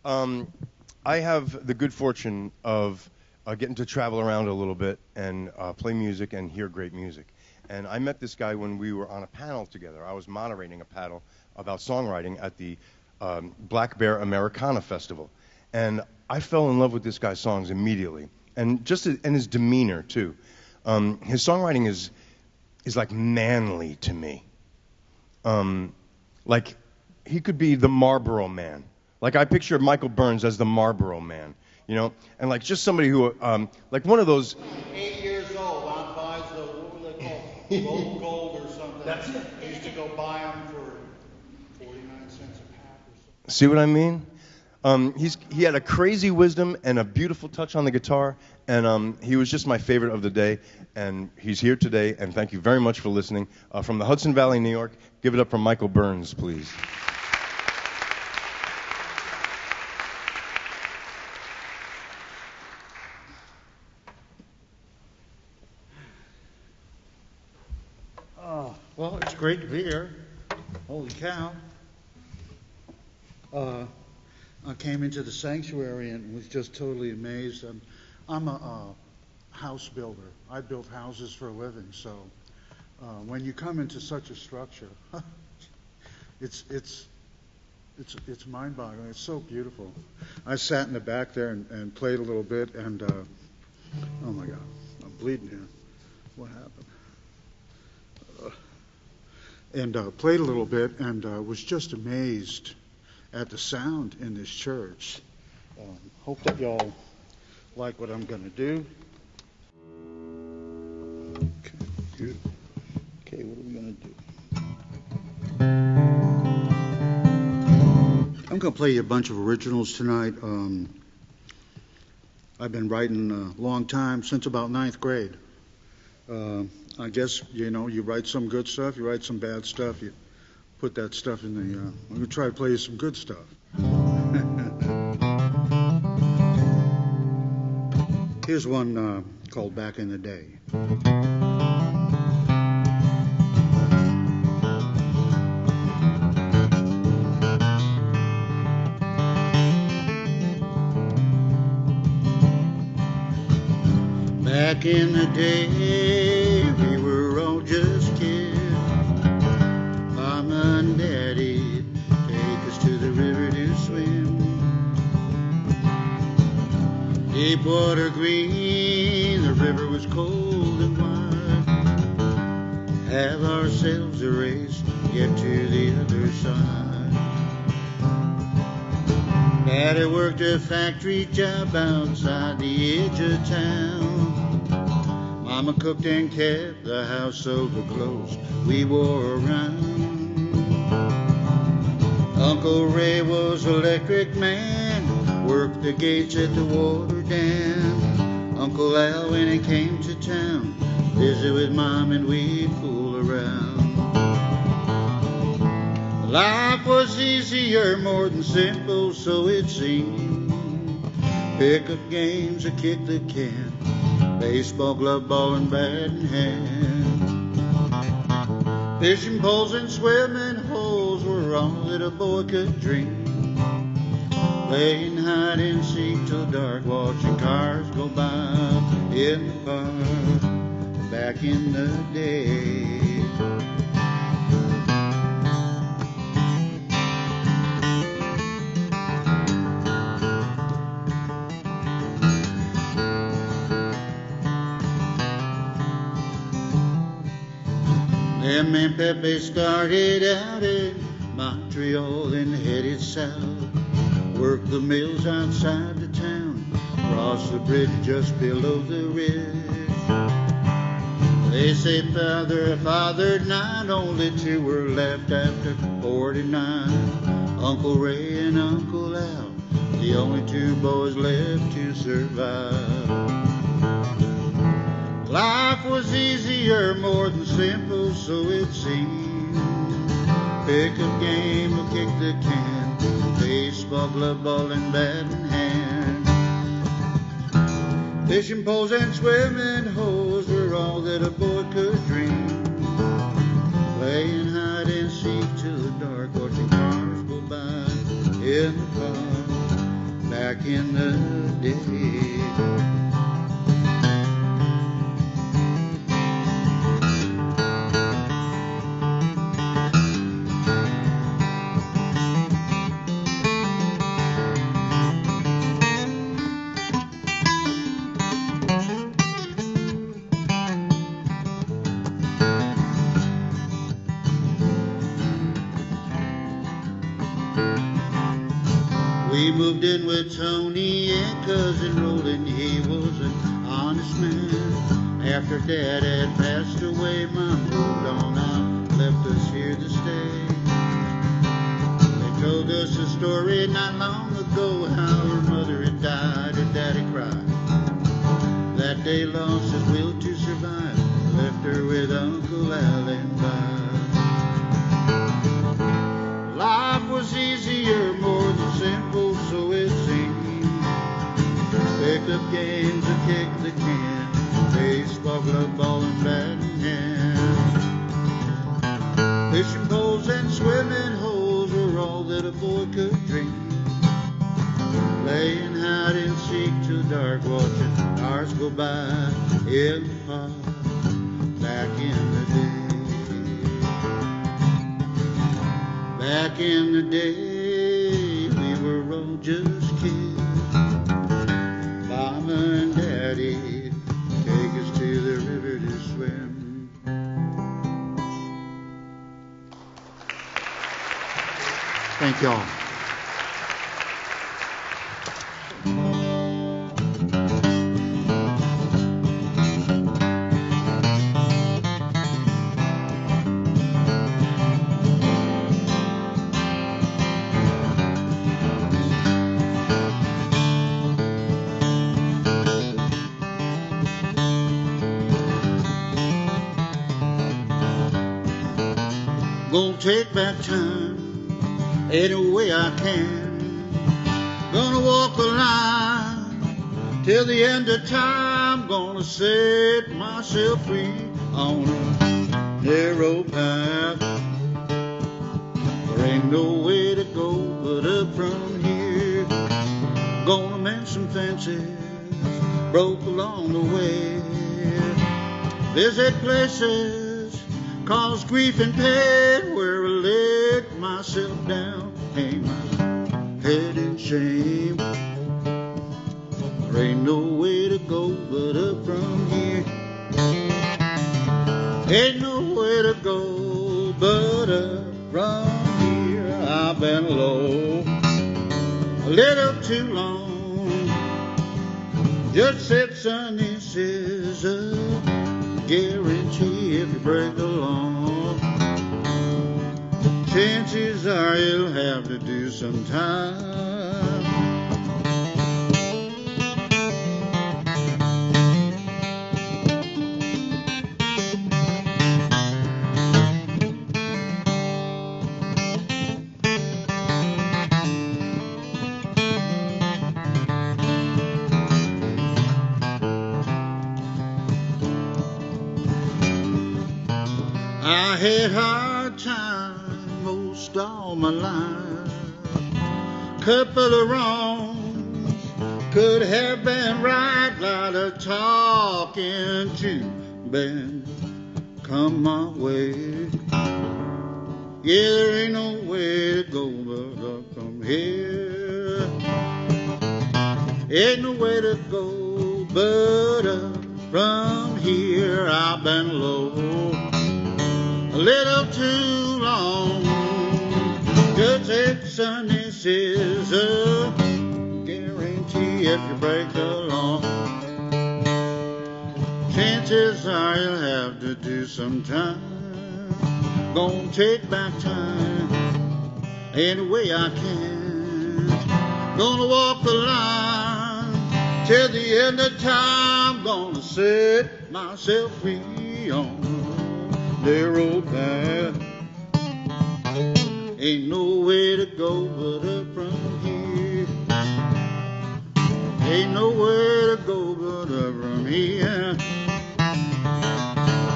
Um, I have the good fortune of getting to travel around a little bit and play music and hear great music. And I met this guy when we were on a panel together. I was moderating a panel about songwriting at the Black Bear Americana Festival. And I fell in love with this guy's songs immediately. And and his demeanor, too. His songwriting is like manly to me. Like he could be the Marlboro Man. Like I picture Michael Burns as the Marlboro Man, you know, and like just somebody who, like one of those. 8 years old, I buys the what were they called, Roll Gold or something. That's it. I used to go buy them for 49 cents a pack or something. See what I mean? He had a crazy wisdom and a beautiful touch on the guitar, and he was just my favorite of the day. And he's here today, and thank you very much for listening. From the Hudson Valley, New York, give it up for Michael Burns, please. Well, it's great to be here. Holy cow. I came into the sanctuary and was just totally amazed. I'm a house builder. I build houses for a living, so when you come into such a structure, it's mind-boggling. It's so beautiful. I sat in the back there and played a little bit, and oh my God, I'm bleeding here. What happened? And played a little bit and was just amazed at the sound in this church. Hope that y'all like what I'm going to do. Okay, good. Okay, what are we going to do? I'm going to play you a bunch of originals tonight. I've been writing a long time, since about 9th grade. I guess, you know, you write some good stuff, you write some bad stuff, you put that stuff in the, I'm going to try to play you some good stuff. Here's one called Back in the Day. Back in the day, we were all just kids. Mama and Daddy take us to the river to swim. Deep water green, the river was cold and wide. Have ourselves a race, get to the other side. Daddy worked a factory job outside the edge of town. Mama cooked and kept the house so the clothes we wore around. Uncle Ray was electric man, worked the gates at the water dam. Uncle Al, when he came to town, visit with Mom and we'd fool around. Life was easier, more than simple, so it seemed. Pick up games or kick the can, baseball, glove, ball, and bat in hand. Fishing poles and swimming holes were all that a boy could dream. Playing hide and seek till dark, watching cars go by in the park back in the day. Em and Pepe started out in Montreal and headed south. Worked the mills outside the town, crossed the bridge just below the ridge. They say father fathered 9, only 2 were left after 49. Uncle Ray and Uncle Al, the only 2 boys left to survive. Life was easier, more than simple, so it seemed. Pick up game or kick the can, baseball, glove, ball, and bat in hand. Fishing poles and swimming holes were all that a boy could dream. Playing hide and seek till the dark, watching cars go by in the park back in the day. We moved in with Tony and cousin Roland. He was an honest man. After Dad had passed away, Mom moved on out, left us here to stay. They told us a story not long ago, how her mother had died and Daddy cried. That day lost his will to survive, left her with Uncle Al and Bob. Life was easier, more than simple, so it seemed. Picked up games and kicked the can, baseball, glove, ball, and bat in hand. Fishing poles and swimming holes were all that a boy could dream. Playing hide and seek till dark, watching hours go by in the park back in the day. Back in the day, we were all just kids. Mama and Daddy take us to the river to swim. Thank y'all. Gonna take back time any way I can. Gonna walk the line till the end of time. Gonna set myself free on a narrow path. There ain't no way to go but up from here. Gonna mend some fences broke along the way. Visit places cause grief and pain, where I let myself down, hang my head in shame. There ain't no way to go but up from here. Ain't no way to go but up from here. I've been low a little too long. Just said, son, this is a guarantee if you break the law. Chances are you'll have to do some time. I had hard time most all my life. Couple of wrongs could have been right. Lot of talking to been come my way. Yeah, there ain't no way to go but up from here. Ain't no way to go but up from here. I've been low a little too long. Just said, son, this is a guarantee if you break the law. Chances are you'll have to do some time. Gonna take back time any way I can. Gonna walk the line till the end of time. Gonna set myself free on narrow path. Ain't no way to go but up from here. Ain't no way to go but up from here.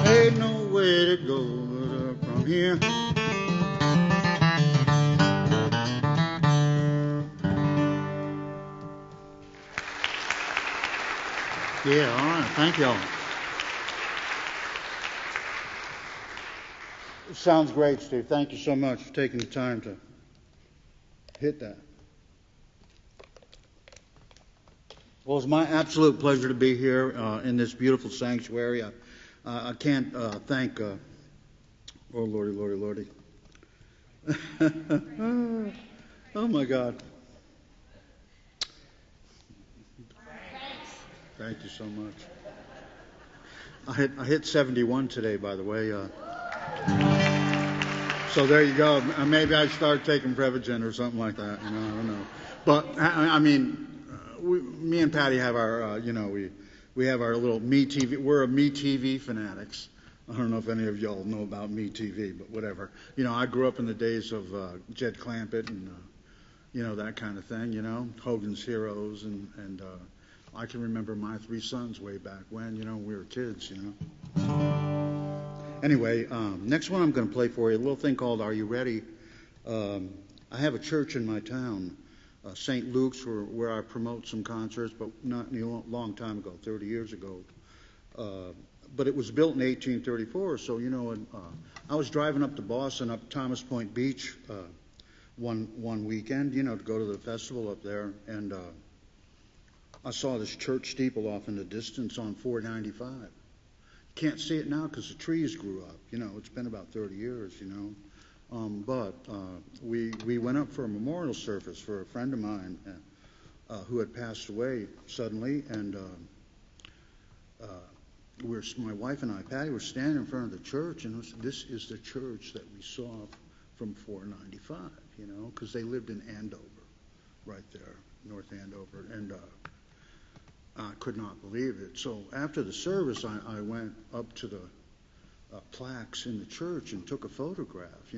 Ain't no way to go but up from here. Yeah, all right. Thank y'all. Sounds great, Steve. Thank you so much for taking the time to hit that. Well, it's my absolute pleasure to be here in this beautiful sanctuary. I can't thank, oh, Lordy, Lordy, Lordy. Oh, my God. Thank you so much. I hit 71 today, by the way. So there you go. Maybe I start taking Prevagen or something like that. I don't know. But I mean, me and Patty have our, we have our little Me TV. We're a Me TV fanatics. I don't know if any of y'all know about Me TV, but whatever. I grew up in the days of Jed Clampett and that kind of thing. Hogan's Heroes and I can remember my three sons way back when, we were kids, Anyway, next one I'm going to play for you, a little thing called Are You Ready? I have a church in my town, St. Luke's, where I promote some concerts, but not a long time ago, 30 years ago. But it was built in 1834, so, I was driving up to Boston, up Thomas Point Beach one weekend, to go to the festival up there, and I saw this church steeple off in the distance on 495. Can't see it now because the trees grew up. It's been about 30 years, But we went up for a memorial service for a friend of mine who had passed away suddenly, and my wife and I, Patty, were standing in front of the church, and this is the church that we saw from 495, because they lived in Andover, right there, North Andover, and I could not believe it. So after the service, I went up to the plaques in the church and took a photograph,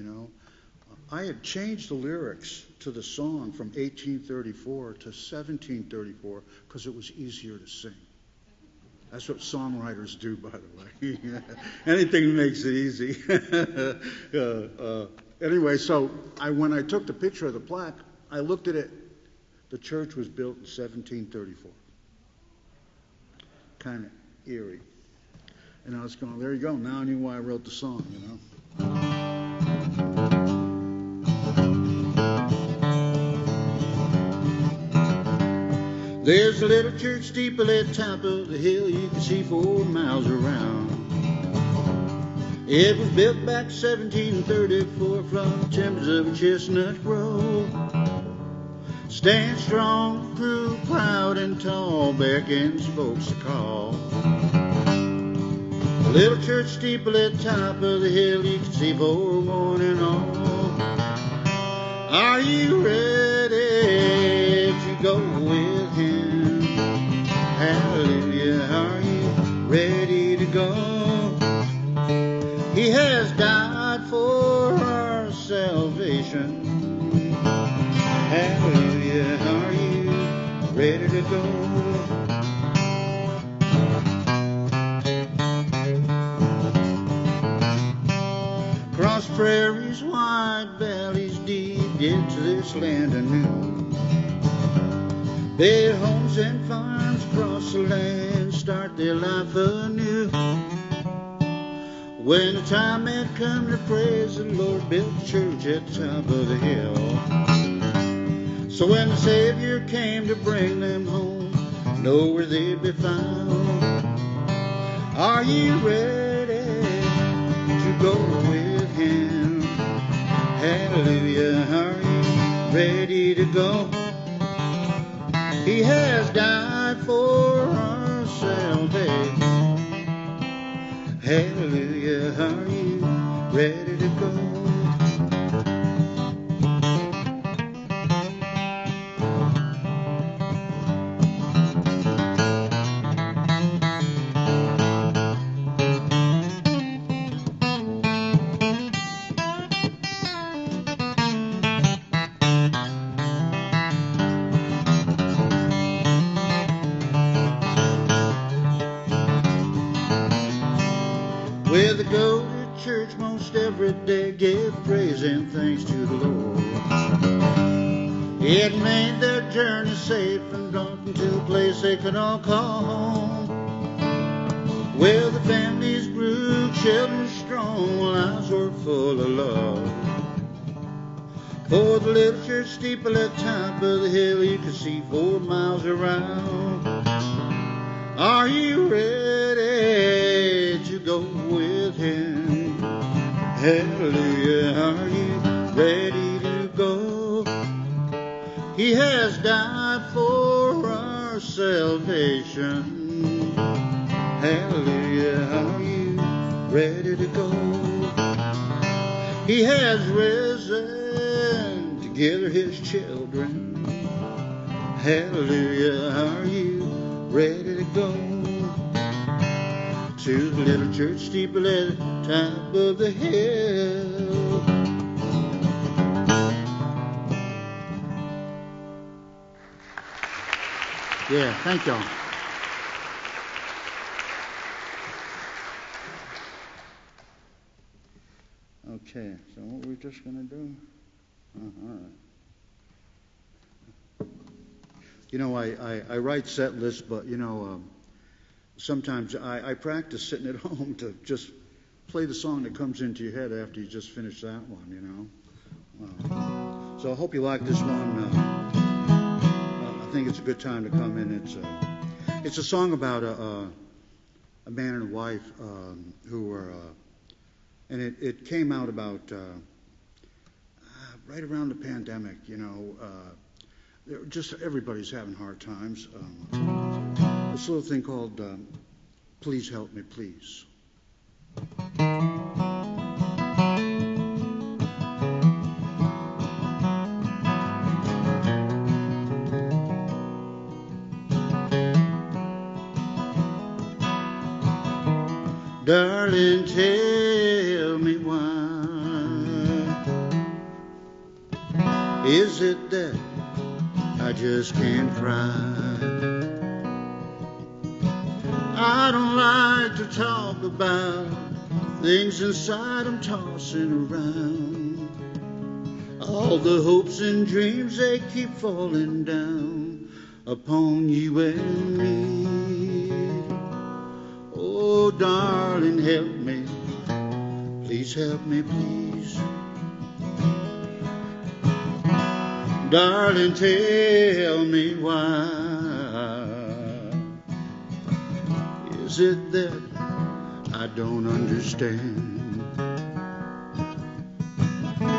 I had changed the lyrics to the song from 1834 to 1734 because it was easier to sing. That's what songwriters do, by the way. Anything makes it easy. Anyway, so when I took the picture of the plaque, I looked at it. The church was built in 1734. Kind of eerie. And I was going, there you go. Now I knew why I wrote the song, There's a little church steeple at the top of the hill you can see 4 miles around. It was built back 1734 from the timbers of a chestnut grove. Stand strong, grew proud and tall, beckons folks to call. A little church steeple at the top of the hill you can see for one and all. Are you ready to go with him? Hallelujah, are you ready to go? He has died for our salvation. Hallelujah, are you ready to go? Cross prairies, wide valleys, deep into this land anew. Build homes and farms across the land, start their life anew. When the time had come to praise the Lord, built a church at the top of the hill. So when the Savior came to bring them home, know where they'd be found. Are you ready to go with him? Hallelujah, are you ready to go? He has died for our salvation. Hallelujah, are you ready to go? Where they go to church most every day, give praise and thanks to the Lord. It made their journey safe from Dalton to a place they could all call home. Well, the families grew, children strong, lives were full of love. For the little church steeple at the top of the hill, you could see 4 miles around. Are you ready to go with him? Hallelujah, are you ready to go? He has died for our salvation. Hallelujah, are you ready to go? He has risen to gather his children. Hallelujah, are you ready to go? To the little church steeple at the top of the hill. Yeah, thank y'all. Okay, so what we're just going to do? All right. You know, I write set lists, but, you know, sometimes I practice sitting at home to just play the song that comes into your head after you just finish that one, you know. So I hope you like this one. I think it's a good time to come in. It's a song about a man and a wife who were, and it came out about right around the pandemic, you know. Just everybody's having hard times. This little thing called Please Help Me, Please. Darling, tell me why is it that I just can't cry? I don't like to talk about things inside I'm tossing around. All the hopes and dreams, they keep falling down upon you and me. Oh, darling, help me. Please help me, please. Darling, tell me why is it that I don't understand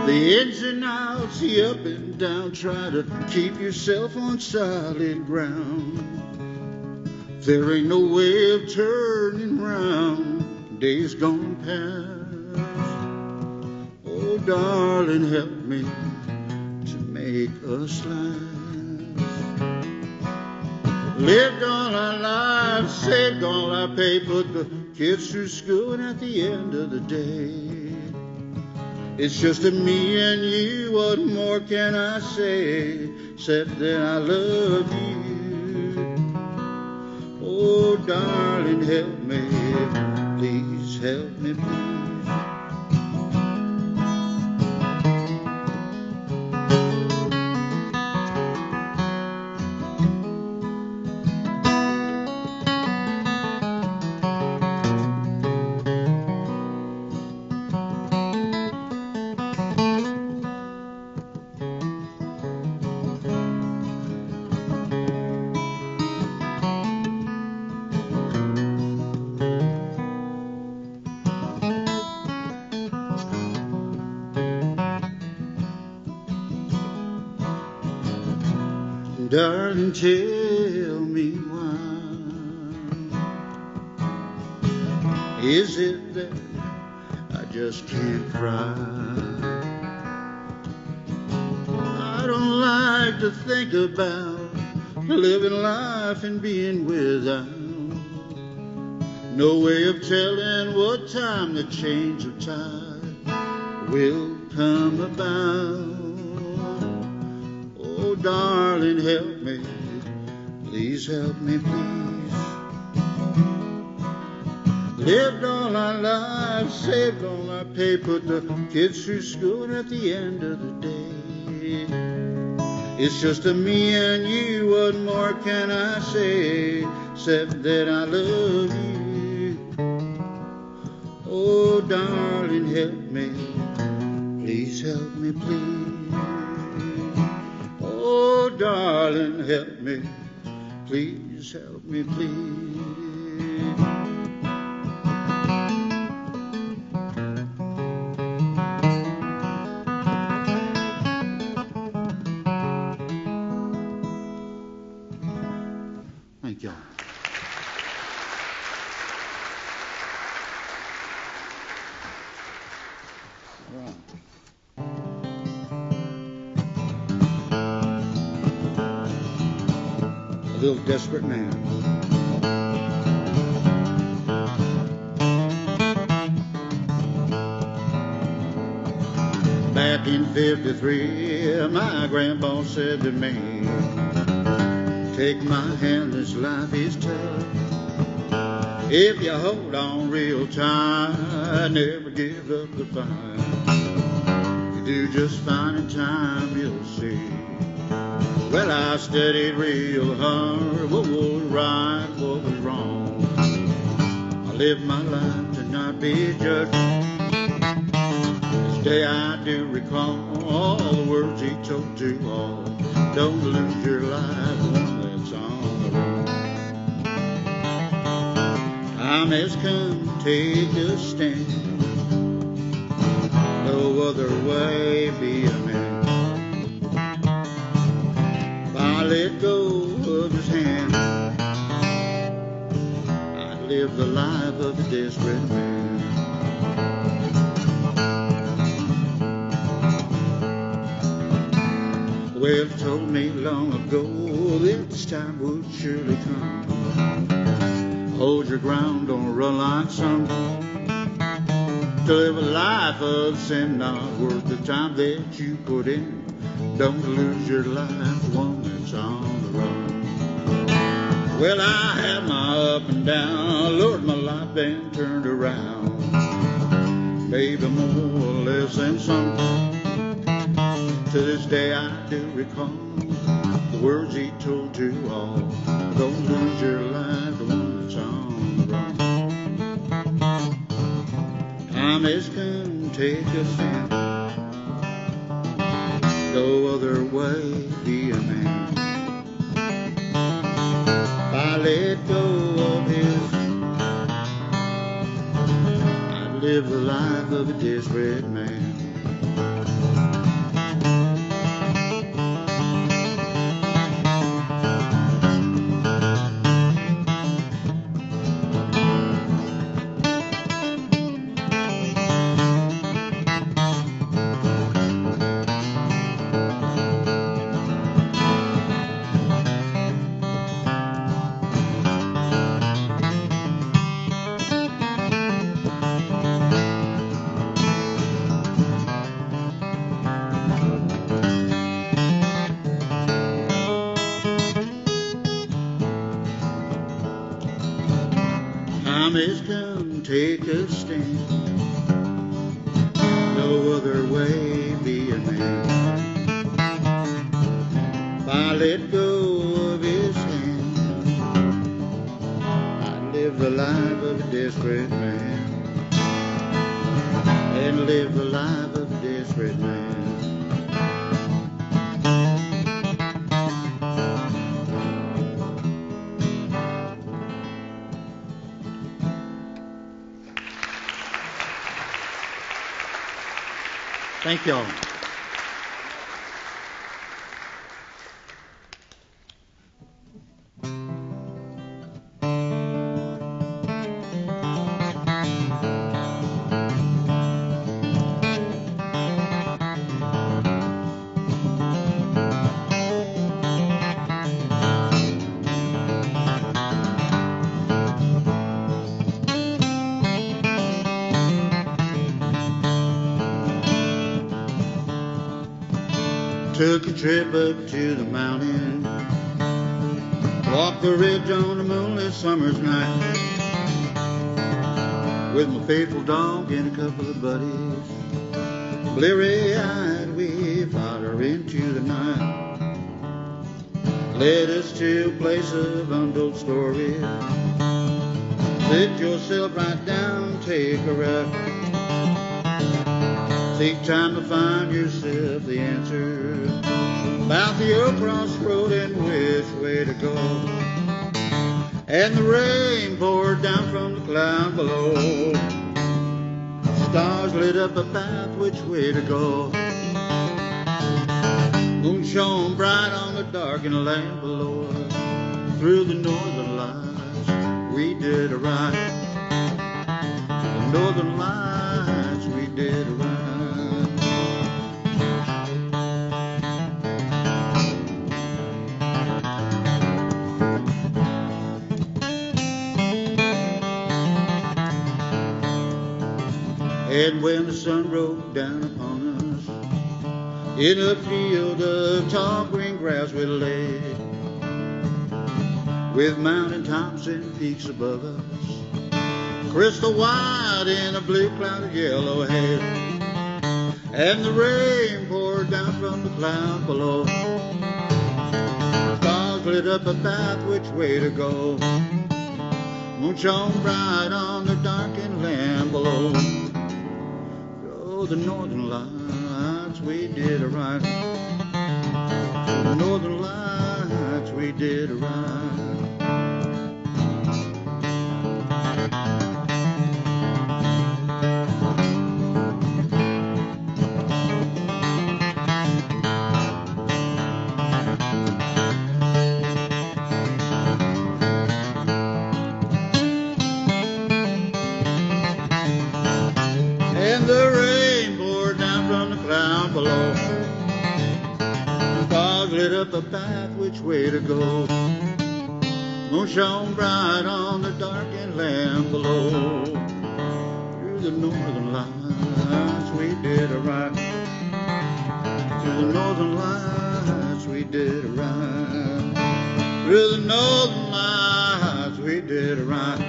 the ins and outs, the up and down? Try to keep yourself on solid ground. There ain't no way of turning round days gone past. Oh, darling, help me to make us last. Lived all our lives, saved all our pay, put the kids through school, and at the end of the day, it's just me and you. What more can I say except that I love you? Oh, darling, help me, please help me, please. Darling, tell me why is it that I just can't cry? I don't like to think about living life and being without no way of telling what time the change of tide will come about. Oh, darling, help me, please help me, please. Lived all our lives, saved all our pay, put the kids through school, and at the end of the day, it's just me and you. What more can I say except that I love you? Oh, darling, help me. Please help me, please. Oh, darling, help me. Please help me, please. Thank y'all. A little desperate man. Back in '53, my grandpa said to me, take my hand, this life is tough. If you hold on real tight, never give up the fight. You do just fine in time, you'll see. Well, I studied real hard, what was right, what was wrong. I lived my life to not be judged. This day I do recall all the words he told to all. Don't lose your life, one that's on the road. Time has come, take a stand. No other way, be a man. If I let go of his hand, I'd live the life of a desperate man. Well, he told me long ago that this time would surely come. Hold your ground, don't run like some. To live a life of sin not worth the time that you put in. Don't lose your life, one that's on the run. Well, I had my up and down, Lord, my life been turned around. Maybe more or less than some. To this day I do recall the words he told to all. Don't lose your life, the one that's on the run. Time has come, take a stand. No other way, be a man. If I let go of his, I'd live the life of a desperate man. Time has come, take a stand. No other way, be a man. If I let go of his hand, I'd live the life of a desperate man. And live the life of a desperate man. Thank y'all. Took a trip up to the mountain, walked the ridge on a moonlit summer's night, with my faithful dog and a couple of buddies. Bleary-eyed, we followed her into the night, led us to a place of untold stories. Sit yourself right down, take a rest. Take time to find yourself the answer about the old crossroad and which way to go. And the rain poured down from the cloud below. Stars lit up a path which way to go. Moon shone bright on the darkened land below us. Through the northern lights we did a ride. To the northern lights we did a ride. And when the sun broke down upon us, in a field of tall green grass we lay, with mountain tops and peaks above us, crystal white in a blue cloud of yellow haze. And the rain poured down from the cloud below. Stars lit up a path which way to go. Moon shone bright on the darkened land below. The northern lights we did a ride. The northern lights we did a ride. And the rain poured down from the cloud below. Stars lit up a path which way to go. Moon shone bright on the darkened land below. Through the northern lights we did a ride. Through the northern lights we did a ride. Through the northern lights we did a ride.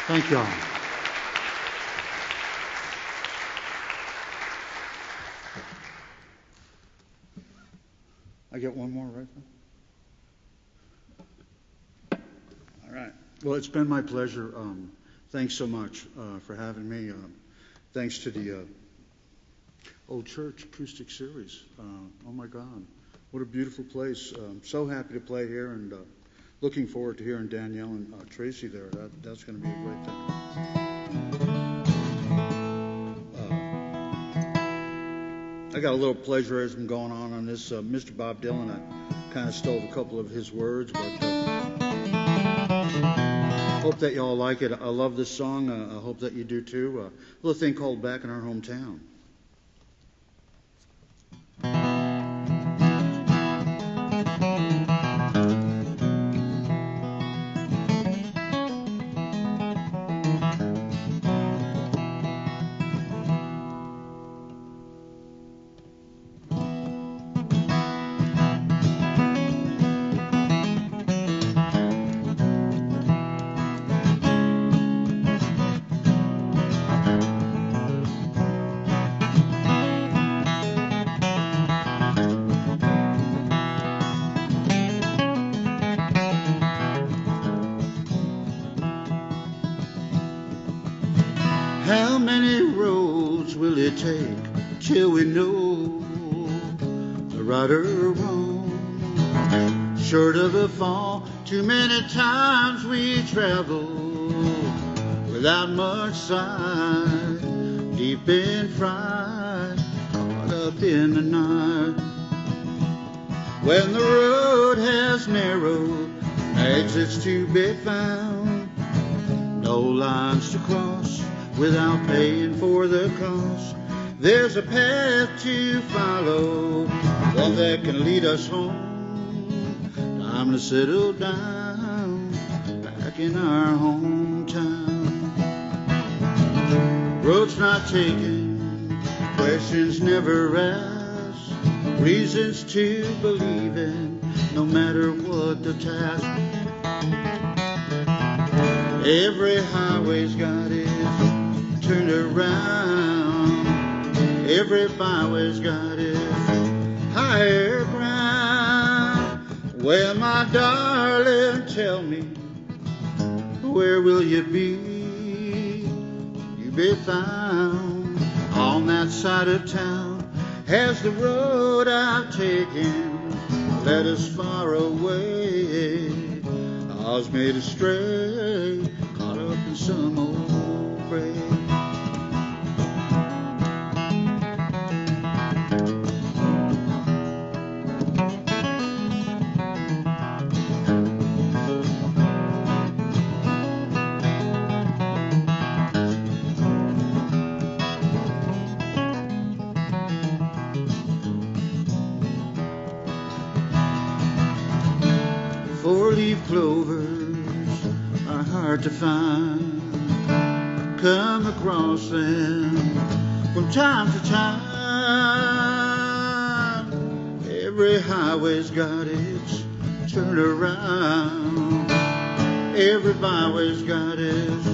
Thank y'all. I get one more, right? All right. Well, it's been my pleasure. Thanks so much for having me. Thanks to the Old Church Acoustic Series. Oh, my God. What a beautiful place. I'm so happy to play here, and looking forward to hearing Danielle and Tracy there. That's going to be a great thing. I got a little plagiarism going on this. Mr. Bob Dylan, I kind of stole a couple of his words, but hope that y'all like it. I love this song. I hope that you do too. A little thing called Back in Our Hometown. How many roads will it take till we know the right or wrong? Short of a fall, too many times we travel without much sight, deep in fright, caught up in the night. When the road has narrowed, exits to be found, no lines to cross without paying for the cost. There's a path to follow, one that can lead us home. Time to settle down, back in our hometown. Roads not taken, questions never asked, reasons to believe in, no matter what the task. Every highway's got its turned around. Every byway's got its higher ground. Well, my darling, tell me, where will you be? You be found on that side of town. Has the road I've taken led us far away? I was made astray, caught up in some old fray. Four-leaf clovers are hard to find. Come across them from time to time. Every highway's got its turnaround. Every byway's got its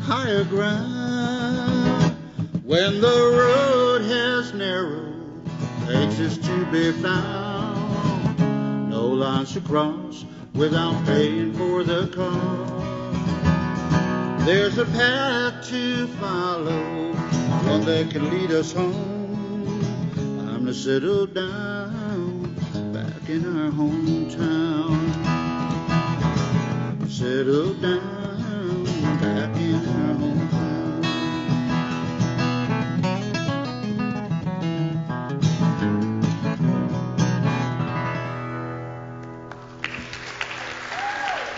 higher ground. When the road has narrowed places to be found, no lines to cross without paying for the cost. There's a path to follow, one that can lead us home. Time to settle down back in our hometown. Settle down back in our hometown.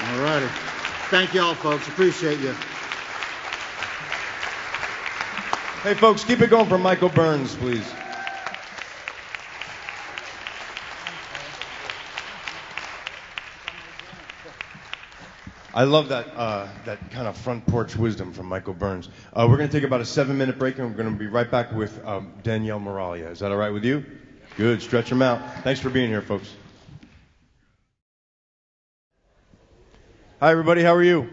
All righty. Thank you all, folks. Appreciate you. Hey, folks, keep it going for Michael Burns, please. I love that kind of front porch wisdom from Michael Burns. We're going to take about a 7-minute break, and we're going to be right back with Danielle Miraglia. Is that all right with you? Good. Stretch them out. Thanks for being here, folks. Hi, everybody. How are you?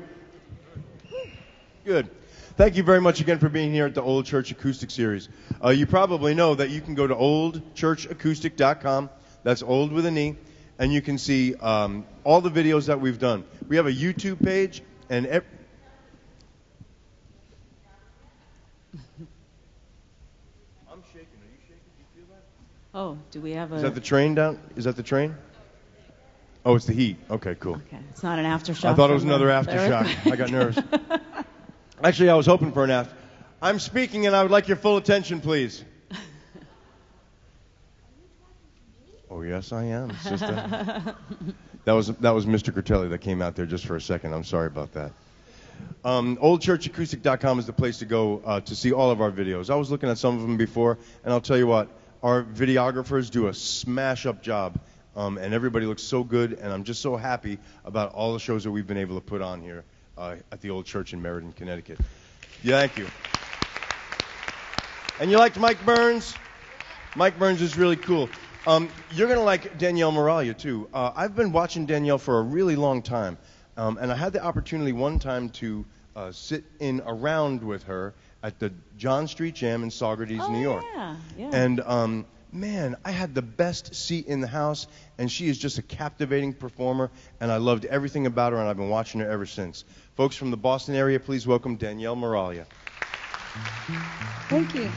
Good. Thank you very much again for being here at the Old Church Acoustic Series. You probably know that you can go to oldchurchacoustic.com. That's old with an E. And you can see all the videos that we've done. We have a YouTube page, and I'm shaking. Are you shaking? Do you feel that? Oh, do we have a... Is that the train down? Is that the train? Oh, it's the heat. Okay, cool. Okay, it's not an aftershock. I thought it was another aftershock. I got nervous. Actually, I was hoping for an after. I'm speaking, and I would like your full attention, please. Oh, yes, I am, sister. That was Mr. Curtelli that came out there just for a second. I'm sorry about that. OldChurchAcoustic.com is the place to go to see all of our videos. I was looking at some of them before, and I'll tell you what, our videographers do a smash-up job, and everybody looks so good, and I'm just so happy about all the shows that we've been able to put on here at the Old Church in Meriden, Connecticut. Yeah, thank you. And you liked Mike Burns? Mike Burns is really cool. You're going to like Danielle Miraglia, too. I've been watching Danielle for a really long time, and I had the opportunity one time to sit in around with her at the John Street Jam in Saugerties, New York. Yeah. And, man, I had the best seat in the house, and she is just a captivating performer, and I loved everything about her, and I've been watching her ever since. Folks from the Boston area, please welcome Danielle Miraglia. Thank you.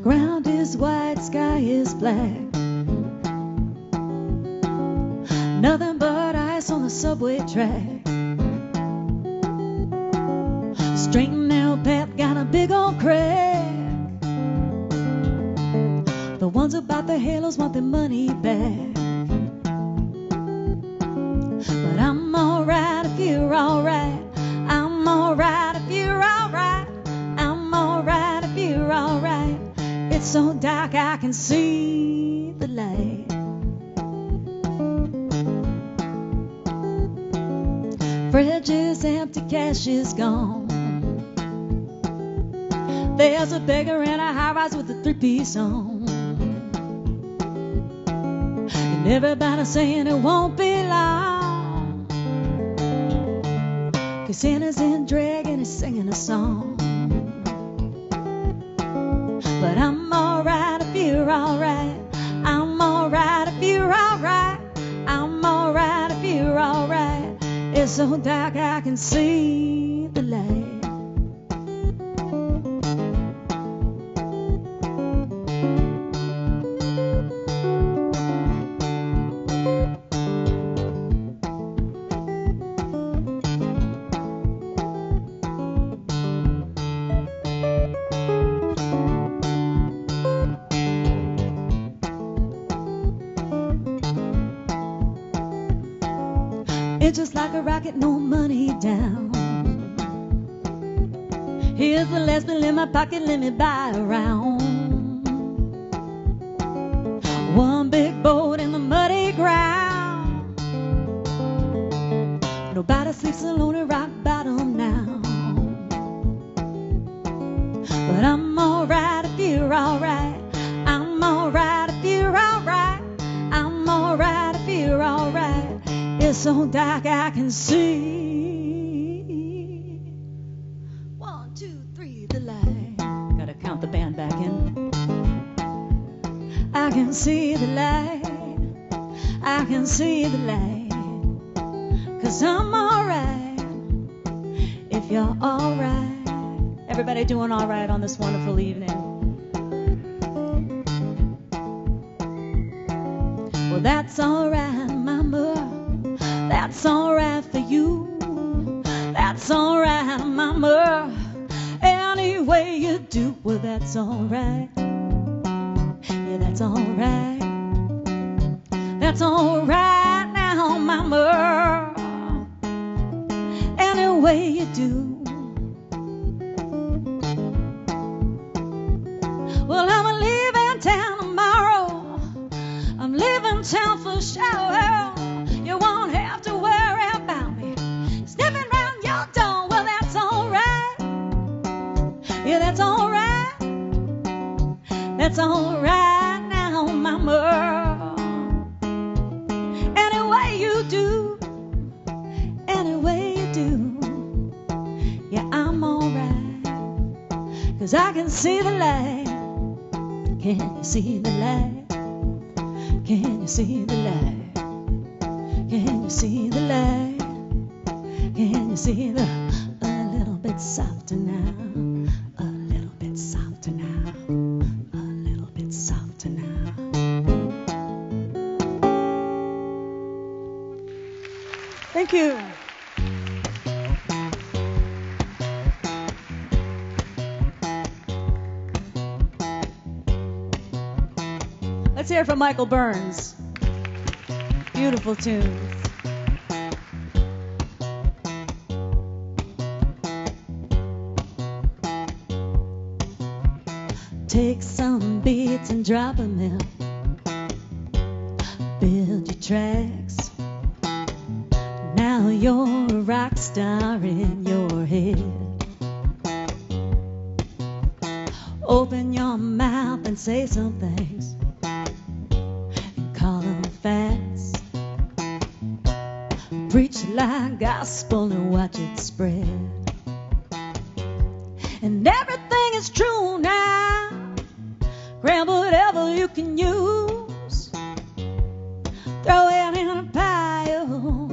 Ground is white, sky is black. Nothing but ice on the subway track. Straight and narrow path got a big old crack. The ones about the halos want their money back. But I'm alright if you're alright. I'm alright if you're alright. I'm alright if you're alright. It's so dark I can see the light. fridge is empty, cash is gone. There's a beggar in a high-rise with a three-piece on. And everybody's saying it won't be long. 'Cause Santa's in drag and he's singing a song. But I'm alright if you're alright. I'm alright if you're alright. I'm alright if you're alright. It's so dark I can see the light. It's just like a rocket, no money down. Here's the last bill in my pocket, let me buy a round. One big boat in the muddy ground. Nobody sleeps alone at rock bottom now. But I'm alright if you're alright. I'm alright if you're alright. I'm alright if you're alright. It's so dark I can see. 1, 2, 3, the light. Gotta count the band back in. I can see the light. I can see the light. 'Cause I'm alright if you're alright. Everybody doing alright on this wonderful evening? Well, that's alright, mama. That's alright for you. That's alright, mama. Any way you do, well, that's alright. Yeah, that's alright. That's alright now, mama. Any way you do. Well, I'm leaving town tomorrow. I'm leaving town for sure. You won't have to worry about me sniffing round your door. Well, that's alright. Yeah, that's alright. That's alright now, mama. Any way you do, any way you do. Yeah, I'm alright. 'Cause I can see the light. Can you see the light? Can you see the light? Can you see the light? Can you see the a little bit softer now? A little bit softer now. A little bit softer now. Thank you. Let's hear it from Michael Burns. Beautiful tunes. Take some beats and drop them in. Build your tracks. Now you're a rock star in your head. Open your mouth and say some things. And call them facts. Preach like gospel and watch it spread. And everything is true now. Grab whatever you can use. Throw it in a pile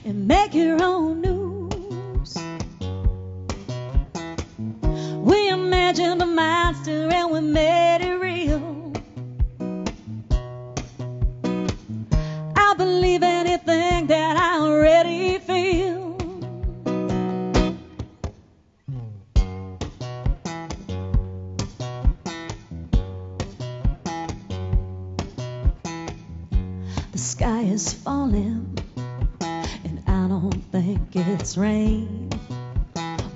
and make your own news. We imagined a monster and we made it real. I believe anything that I already feel. The sky is falling, and I don't think it's rain.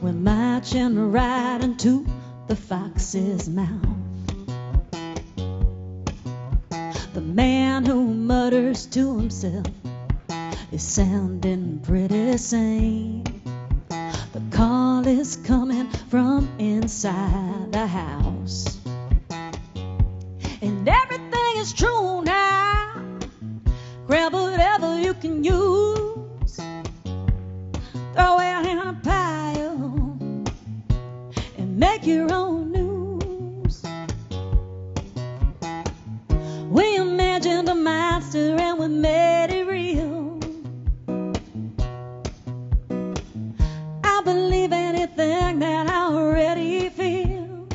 We're marching right into the fox's mouth. The man who mutters to himself is sounding pretty sane. The call is coming from inside the house, and everything is true now. Grab whatever you can use, throw it in a pile, and make your own news. We imagined a monster and we made it real. I believe anything that I already feel.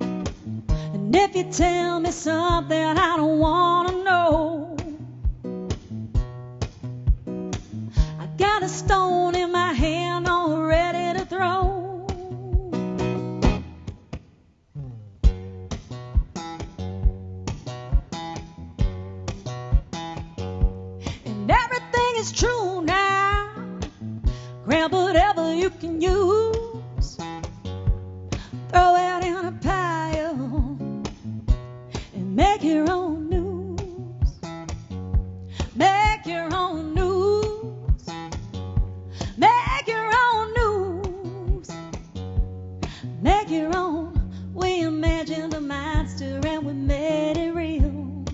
And if you tell me something I don't want to know, I got a stone in my hand all ready to throw. And everything is true now. Grab whatever you can use, throw it in a pile, and make your own news. Make your own news. Make your own news. Make your own. We imagined a monster and we made it real.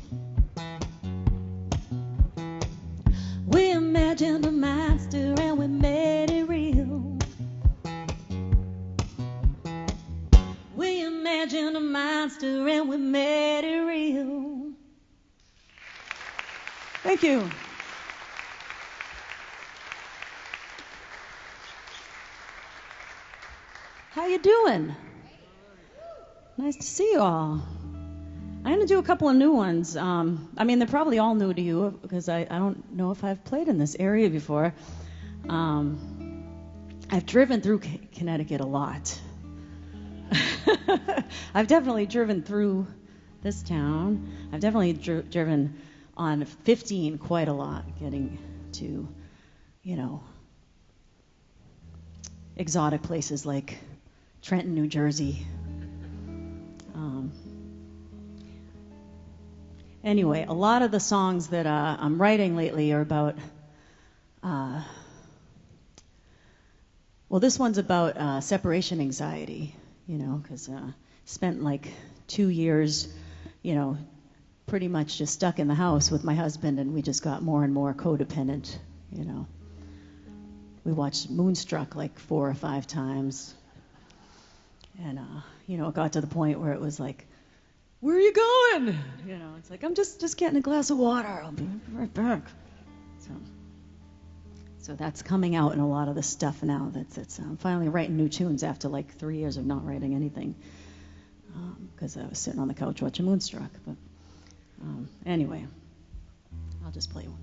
We imagined a monster and we made it real. We imagined a monster and we made it real. Thank you. How you doing? Nice to see you all. I'm going to do a couple of new ones. I mean, they're probably all new to you because I don't know if I've played in this area before. I've driven through Connecticut a lot. I've definitely driven through this town. I've definitely driven on 15 quite a lot, getting to, exotic places like Trenton, New Jersey. Anyway, a lot of the songs that I'm writing lately are about, well, this one's about separation anxiety, because spent like 2 years, pretty much just stuck in the house with my husband, and we just got more and more codependent, We watched Moonstruck like 4 or 5 times, and, it got to the point where it was like, where are you going? It's like, I'm just getting a glass of water. I'll be right back. So that's coming out in a lot of the stuff now. I'm finally writing new tunes after like 3 years of not writing anything, because I was sitting on the couch watching Moonstruck. But anyway, I'll just play one.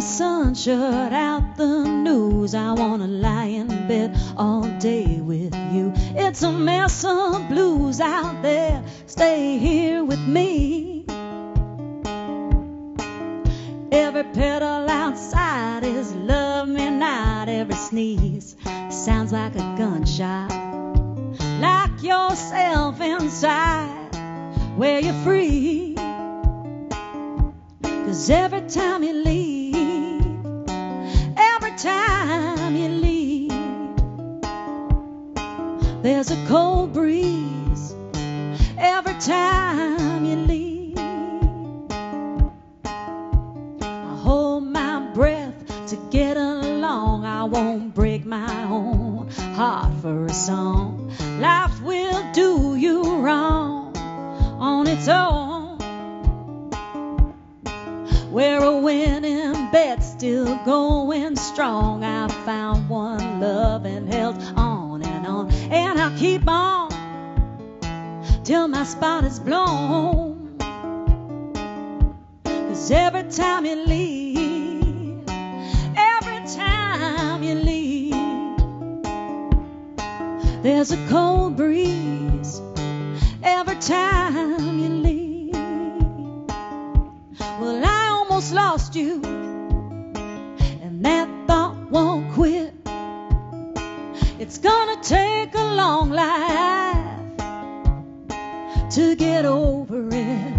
Sun, shut out the news. I wanna lie in bed all day with you. It's a mess of blues out there. Stay here with me. Every pedal outside is love me not. Every sneeze sounds like a gunshot. Lock yourself inside where you're free. 'Cause every time you leave, time you leave, there's a cold breeze every time you leave. I hold my breath to get along. I won't break my own heart for a song. Life will do you wrong on its own. We're a winning bet, still going strong. I found one love and held on, and I'll keep on till my spot is blown. 'Cause every time you leave, there's a cold breeze every time you leave. almost lost you, and that thought won't quit. It's gonna take a long life to get over it.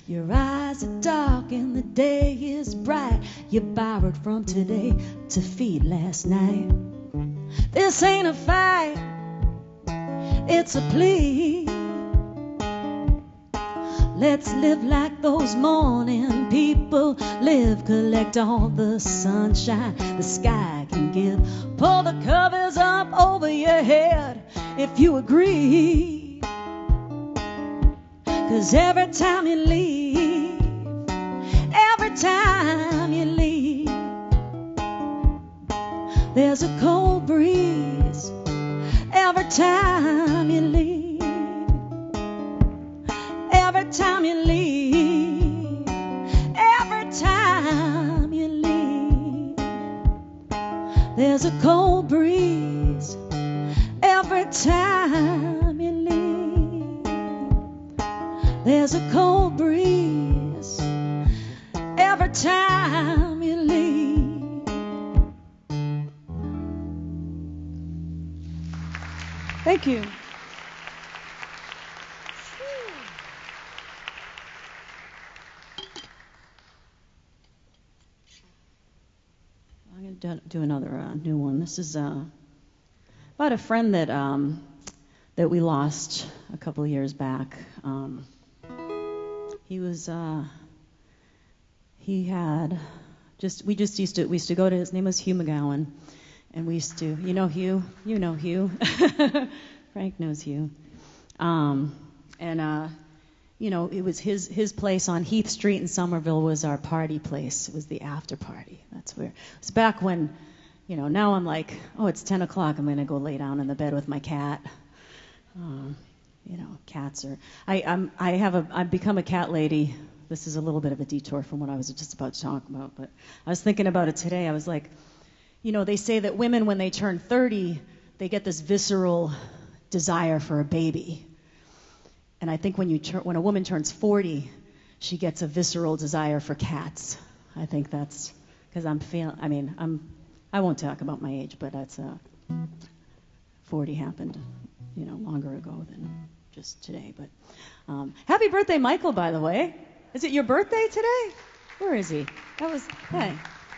Your eyes are dark and the day is bright. You borrowed from today to feed last night. This ain't a fight, it's a plea. Let's live like those morning people live. Collect all the sunshine the sky can give. Pull the covers up over your head if you agree. 'Cause every time you leave, every time you leave, there's a cold breeze. Every time you leave, every time you leave, every time you leave, there's a cold breeze. Every time you leave, there's a cold breeze. Every time you leave. Thank you. I'm going to do another new one. This is about a friend that we lost a couple of years back. We used to go to, his name was Hugh McGowan, and we used to, you know Hugh, Frank knows Hugh, it was his place on Heath Street in Somerville was our party place. It was the after party. That's where, it was back when, now I'm like, oh, it's 10 o'clock, I'm going to go lay down in the bed with my cat. Cats are, I've become a cat lady. This is a little bit of a detour from what I was just about to talk about, but I was thinking about it today. I was like, they say that women, when they turn 30, they get this visceral desire for a baby. And I think when a woman turns 40, she gets a visceral desire for cats. I think that's because I won't talk about my age, but that's 40 happened, longer ago than just today. But happy birthday, Michael, by the way. Is it your birthday today? Where is he? Hey.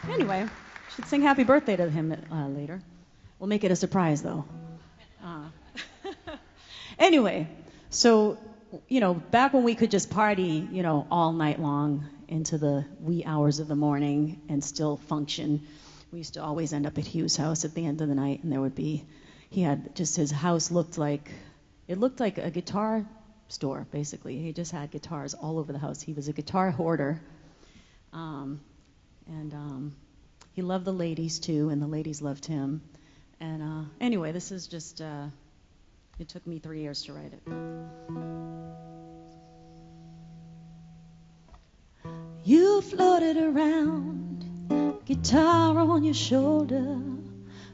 Anyway, should sing happy birthday to him later. We'll make it a surprise, though. Anyway, so, back when we could just party, all night long into the wee hours of the morning and still function, we used to always end up at Hugh's house at the end of the night, and his house looked like a guitar store, basically. He just had guitars all over the house. He was a guitar hoarder. He loved the ladies, too, and the ladies loved him. And anyway, this is just, it took me 3 years to write it. You floated around, guitar on your shoulder,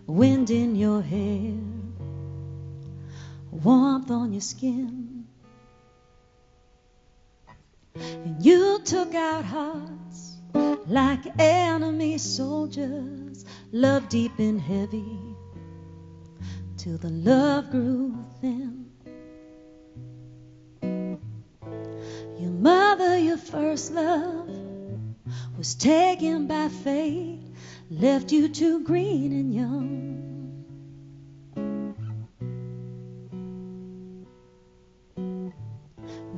wind in your hair, warmth on your skin. And you took out hearts like enemy soldiers, love deep and heavy, till the love grew thin. Your mother, your first love, was taken by fate, left you too green and young.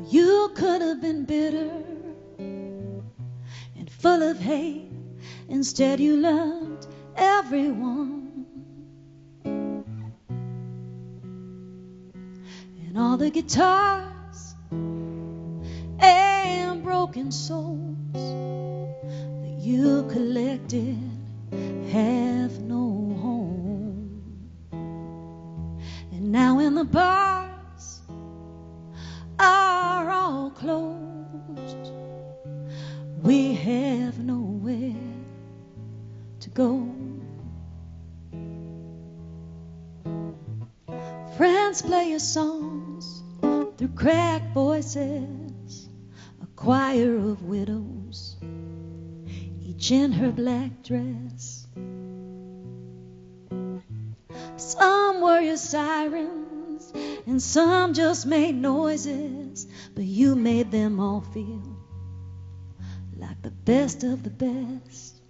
You could have been bitter and full of hate. Instead you loved everyone. And all the guitars and broken souls that you collected have no home. And now in the bars are all closed, we have nowhere to go. Friends play your songs through cracked voices, a choir of widows, each in her black dress. Some were your sirens, and some just made noises, but you made them all feel like the best of the best.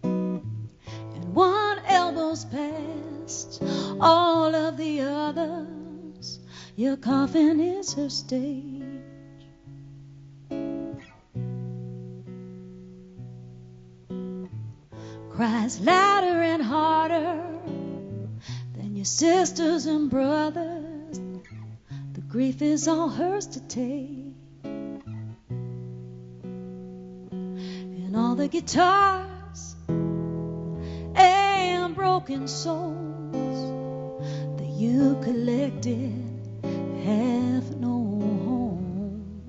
And one elbow's past all of the others, your coffin is her stage. Cries louder and harder than your sisters and brothers. The grief is all hers to take. And all the guitars and broken souls that you collected have no home.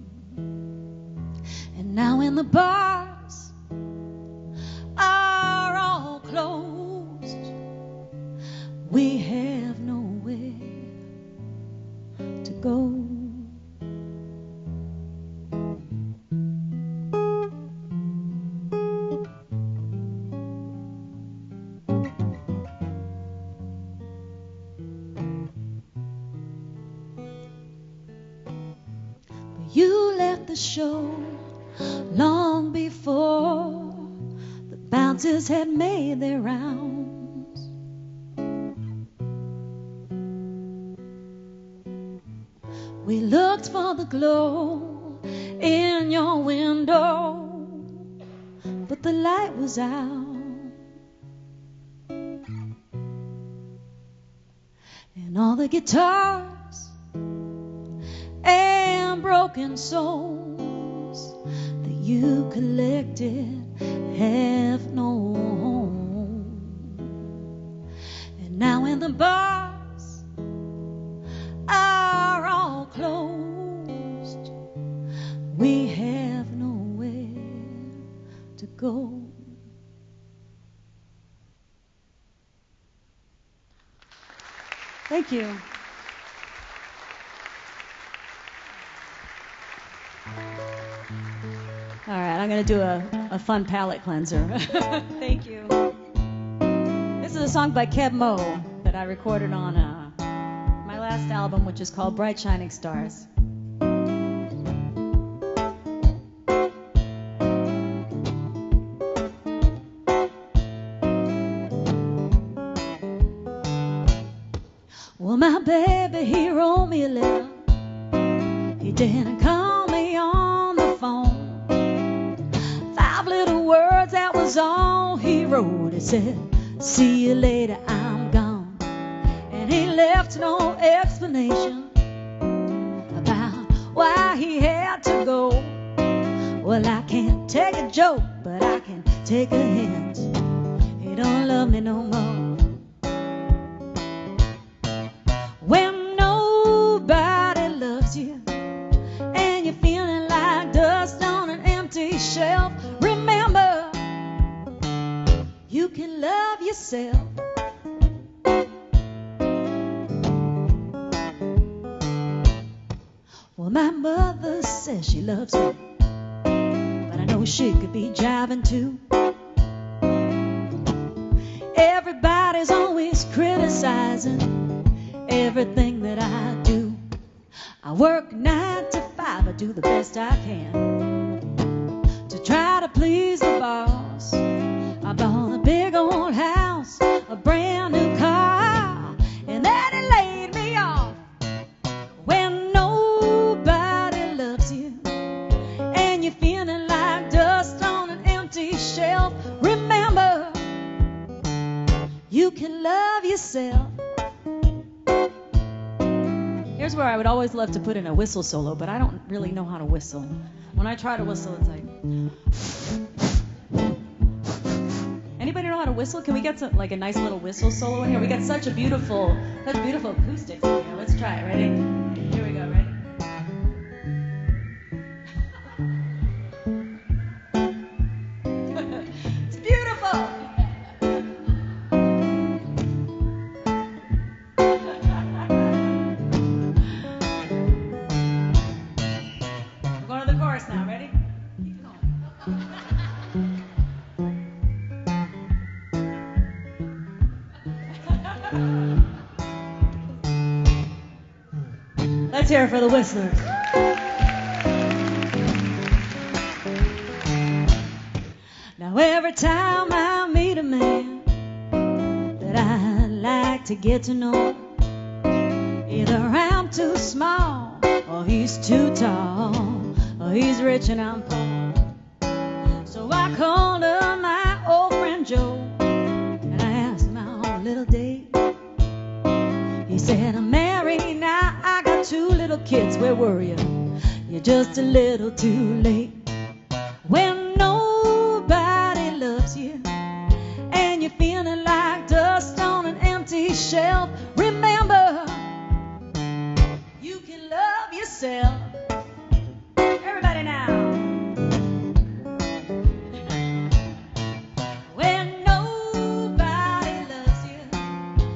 And now in the bars are all closed. We have nowhere to go. You left the show long before the bouncers had made their rounds. We looked for the glow in your window, but the light was out. And all the guitars and broken souls that you collected have no home. And now in the bars are all closed. We have nowhere to go. Thank you. All right, I'm going to do a fun palate cleanser. Thank you. This is a song by Keb Mo that I recorded on my last album, which is called Bright Shining Stars. Well, my baby, he wrote me a letter. He didn't call me on the phone. 5 little words, that was all he wrote. He said, see you later, I'm gone. And he left no explanation about why he had to go. Well, I can't take a joke, but I can take a hint. He don't love me no more. When nobody loves you and you're feeling like dust on an empty shelf, remember, you can love yourself. Well, my mother says she loves me, but I know she could be jiving too. Everybody's always criticizing everything that I do. I work 9 to 5, I do the best I can to try to please the boss. I bought a big old house, a brand new car, and then he laid me off. When nobody loves you and you're feeling like dust on an empty shelf, remember, you can love yourself. Here's where I would always love to put in a whistle solo, but I don't really know how to whistle. When I try to whistle, it's like... Anybody know how to whistle? Can we get some, like a nice little whistle solo in here? We got such beautiful acoustics in here. Let's try it. Ready? Here we go. Ready? It's beautiful! Let's hear it for the Whistlers. Now every time I meet a man that I like to get to know, either I'm too small or he's too tall, or he's rich and I'm poor. So I called up my old friend Joe and I asked him out on a little date. He said, I'm married now, I got 2 little kids. Where were you? You're just a little too late. When nobody loves you and you're feeling like dust on an empty shelf, remember, you can love yourself. Everybody now. When nobody loves you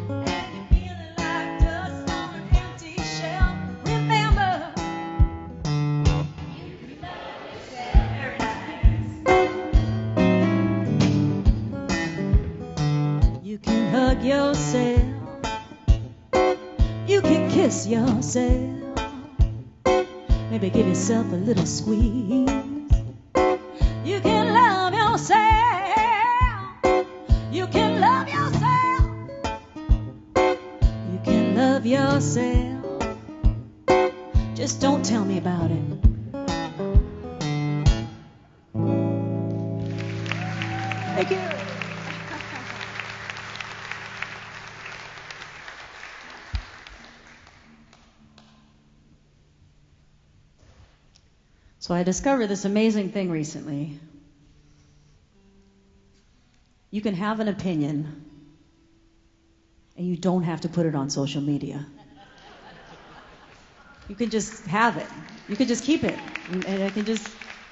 and you're feeling like dust on an empty shelf, remember, you can love yourself. Very nice. You can hug yourself. You can kiss yourself. Maybe give yourself a little squeeze. You can love yourself. You can love yourself. You can love yourself. Just don't tell me about it. Thank you. So I discovered this amazing thing recently. You can have an opinion, and you don't have to put it on social media. You can just have it. You can just keep it, and you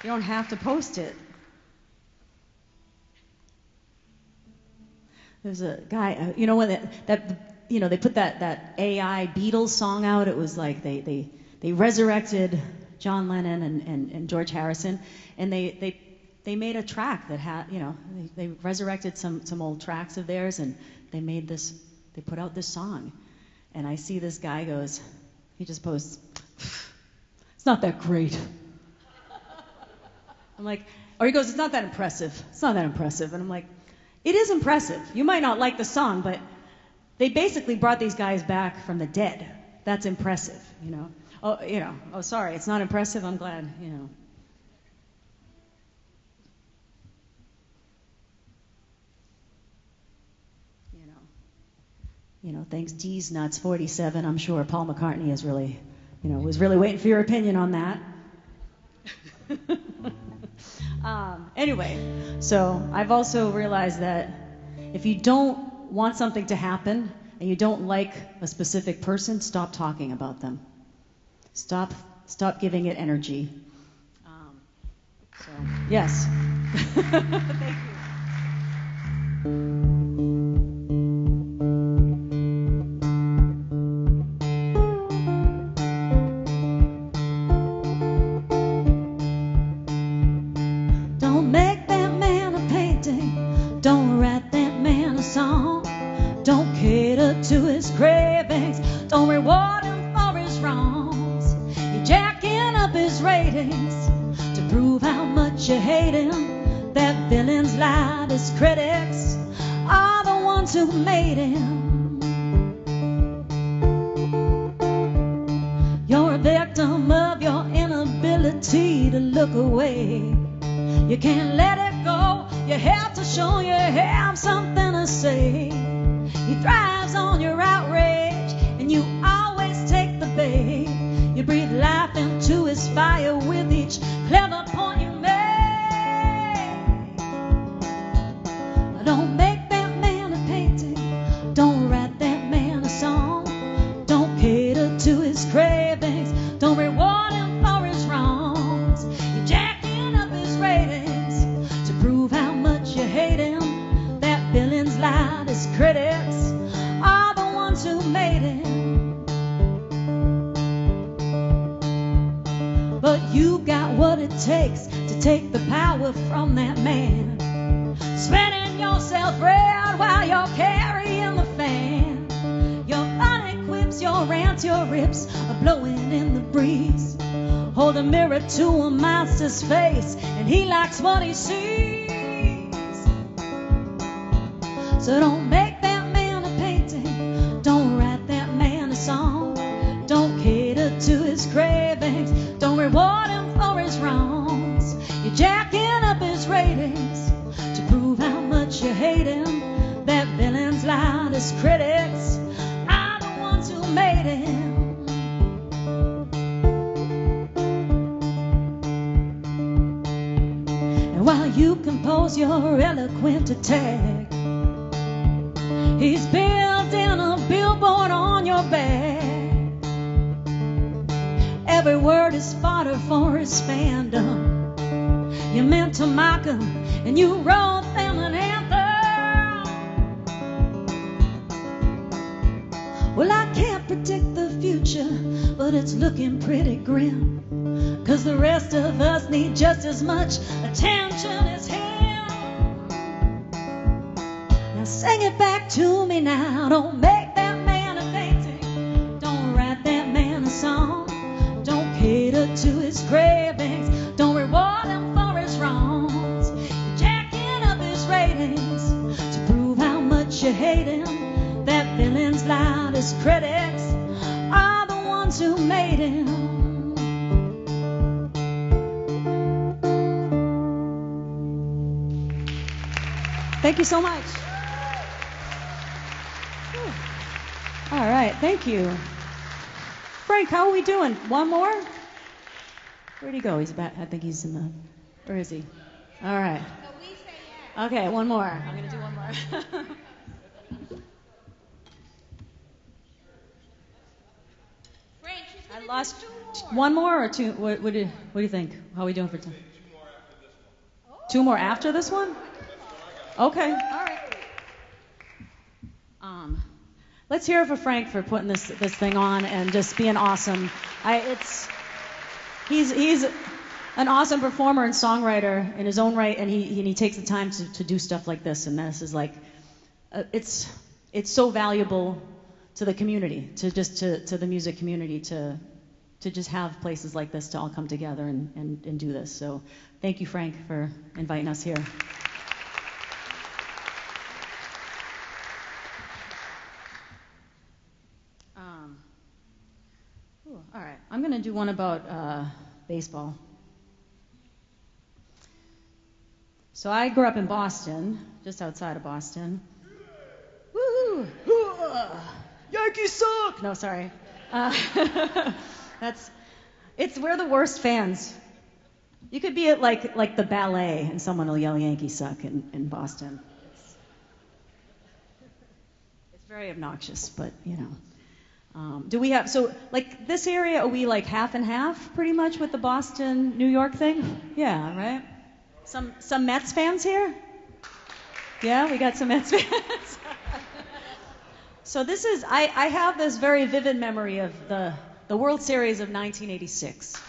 don't have to post it. There's a guy, when they put that AI Beatles song out. It was like they resurrected John Lennon and George Harrison, and they made a track that had, they resurrected some old tracks of theirs, and they put out this song. And I see this guy he just posts, it's not that great. I'm like, or he goes, it's not that impressive. It's not that impressive. And I'm like, it is impressive. You might not like the song, but they basically brought these guys back from the dead. That's impressive, Oh, sorry, it's not impressive. I'm glad, Thanks D's Nuts 47. I'm sure Paul McCartney is really, was really waiting for your opinion on that. Anyway, so I've also realized that if you don't want something to happen and you don't like a specific person, stop talking about them. Stop giving it energy. Yes. Thank you. Don't make that man a painting. Don't write that man a song. Don't cater to his cravings. Don't reward him for his wrongs. You're jacking up his ratings to prove how much you hate him. That villain's loudest critics are the ones who made him. You're a victim of your inability to look away. You can't let it go. You have to show you have something to say. He thrives on your outrage, and you always take the bait. You breathe life into his fire with each clever point you make. Don't make that man a painting. Don't write that man a song. Don't cater to his cravings. Don't reward him for his wrongs. You're jacking up his ratings to prove how much you hate him. That villain's loudest critics are the ones who made him. But you got what it takes to take the power from that man. Spreading yourself red while you're carrying the fan. Your funny quips, your rant night your ribs are blowing in the breeze. Hold a mirror to a monster's face, and he likes what he sees. So don't make that man a painting, don't write that man a song, don't cater to his cravings, don't reward him for his wrongs. You're jacking up his ratings to prove how much you hate him. That villain's loudest critics are the ones who made him. And while you compose your eloquent attack, he's building a billboard on your back. Every word is fodder for his fandom. You meant to mock him, and you wrote them an anthem. Well, I can't predict the future, but it's looking pretty grim. 'Cause the rest of us need just as much attention as him. Now sing it back to me now. Don't make that man a painting, don't write that man a song, don't cater to his cravings, don't reward him for his wrongs. You're jacking up his ratings to prove how much you hate him. That villain's loudest critics are the ones who made him. Thank you so much. All right, thank you. Frank, how are we doing? One more? Where'd he go? He's back. I think he's in the... Where is he? All right. Okay, one more. I'm going to do one more. I lost one more or two. What do you think? How are we doing for time? Two more after this one? Okay. All right. Let's hear it for Frank for putting this thing on and just being awesome. He's an awesome performer and songwriter in his own right, and he takes the time to do stuff like this. And this is like, it's so valuable to the community, to the music community, to just have places like this to all come together and do this. So thank you, Frank, for inviting us here. All right, I'm going to do one about baseball. So I grew up in Boston, just outside of Boston. Woo! Yankees suck! No, sorry. We're the worst fans. You could be at like the ballet and someone will yell Yankees suck in Boston. It's very obnoxious, but you know. Do we have, so like this area, are we like half and half pretty much with the Boston, New York thing? Yeah, right? Some Mets fans here? Yeah, we got some Mets fans. So this is, I have this very vivid memory of the World Series of 1986.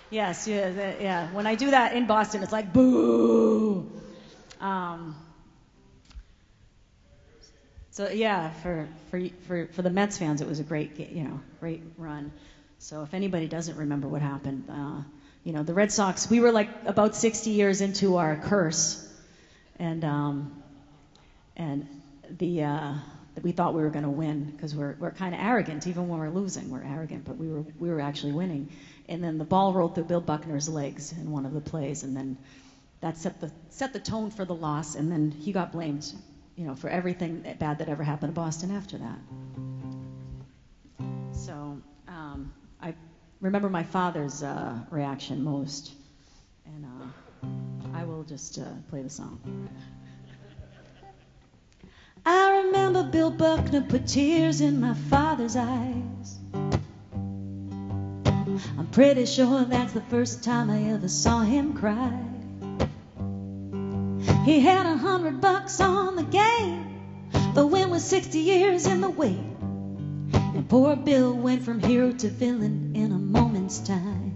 Yes, yeah. When I do that in Boston, it's like, boo! So yeah, for the Mets fans, it was a great run. So if anybody doesn't remember what happened, the Red Sox, we were like about 60 years into our curse, and we thought we were going to win because we're kind of arrogant. Even when we're losing, we're arrogant, but we were actually winning. And then the ball rolled through Bill Buckner's legs in one of the plays, and then that set the tone for the loss. And then he got blamed, for everything bad that ever happened to Boston after that. So I remember my father's reaction most, and I will just play the song. I remember Bill Buckner put tears in my father's eyes. I'm pretty sure that's the first time I ever saw him cry. He had $100 on the game. The win was 60 years in the wait. And poor Bill went from hero to villain in a moment's time.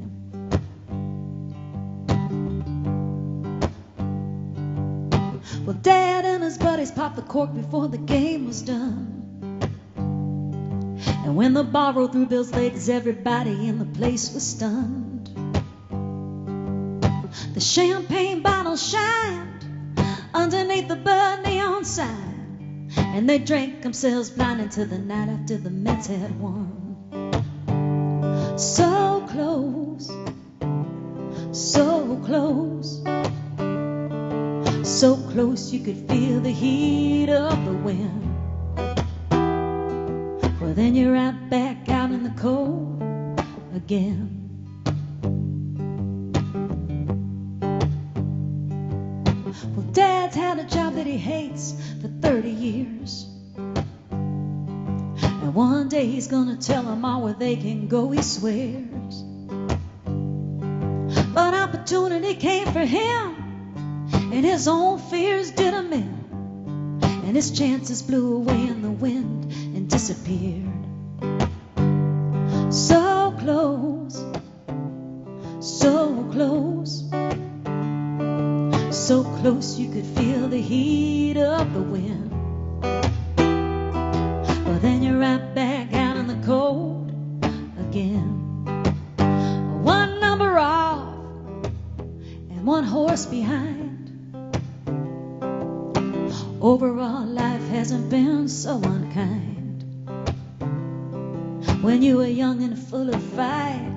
Well, Dad and his buddies popped the cork before the game was done. And when the ball rolled through Bill's legs, everybody in the place was stunned. The champagne bottle shined underneath the Bud neon sign, and they drank themselves blind into the night after the Mets had won. So close, so close, so close you could feel the heat of the wind. Well, then you're right back out in the cold again. Well, Dad's had a job that he hates for 30 years. And one day he's gonna tell them all where they can go, he swears. But opportunity came for him, and his own fears did him in. And his chances blew away in the wind and disappeared. So close, so close, so close you could feel the heat of the wind. Well, then you're right back out in the cold again. One number off and one horse behind. Overall, life hasn't been so unkind. When you were young and full of fight,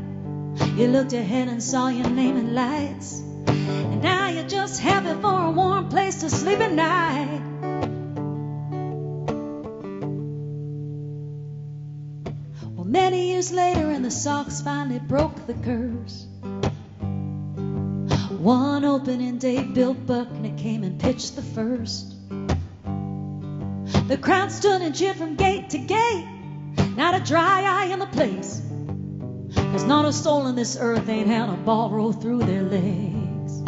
you looked ahead and saw your name in lights. And now you're just happy for a warm place to sleep at night. Well, many years later, and the Sox finally broke the curse. One opening day, Bill Buckner came and pitched the first. The crowd stood and cheered from gate to gate. Not a dry eye in the place. There's not a soul on this earth ain't had a ball roll through their legs.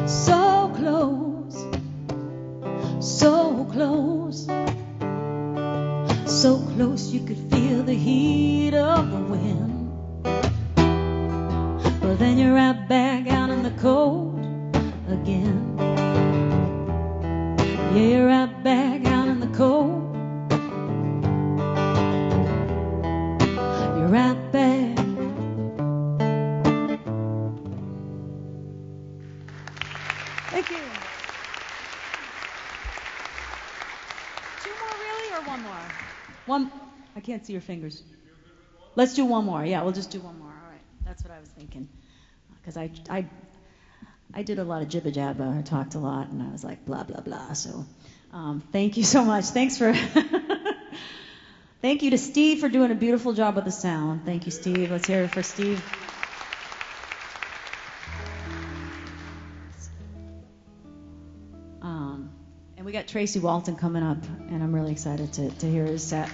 So close, so close, so close you could feel the heat of the wind. Well, then you're right back out in the cold again. Yeah, you're right back out in the cold. You're right back. Thank you. Two more, really, or one more? One. I can't see your fingers. Let's do one more. Yeah, we'll just do one more. All right. That's what I was thinking. Because I did a lot of jibba jabba. I talked a lot, and I was like blah blah blah. So, thank you so much. Thanks for. Thank you to Steve for doing a beautiful job with the sound. Thank you, Steve. Let's hear it for Steve. And we got Tracy Walton coming up, and I'm really excited to hear his set.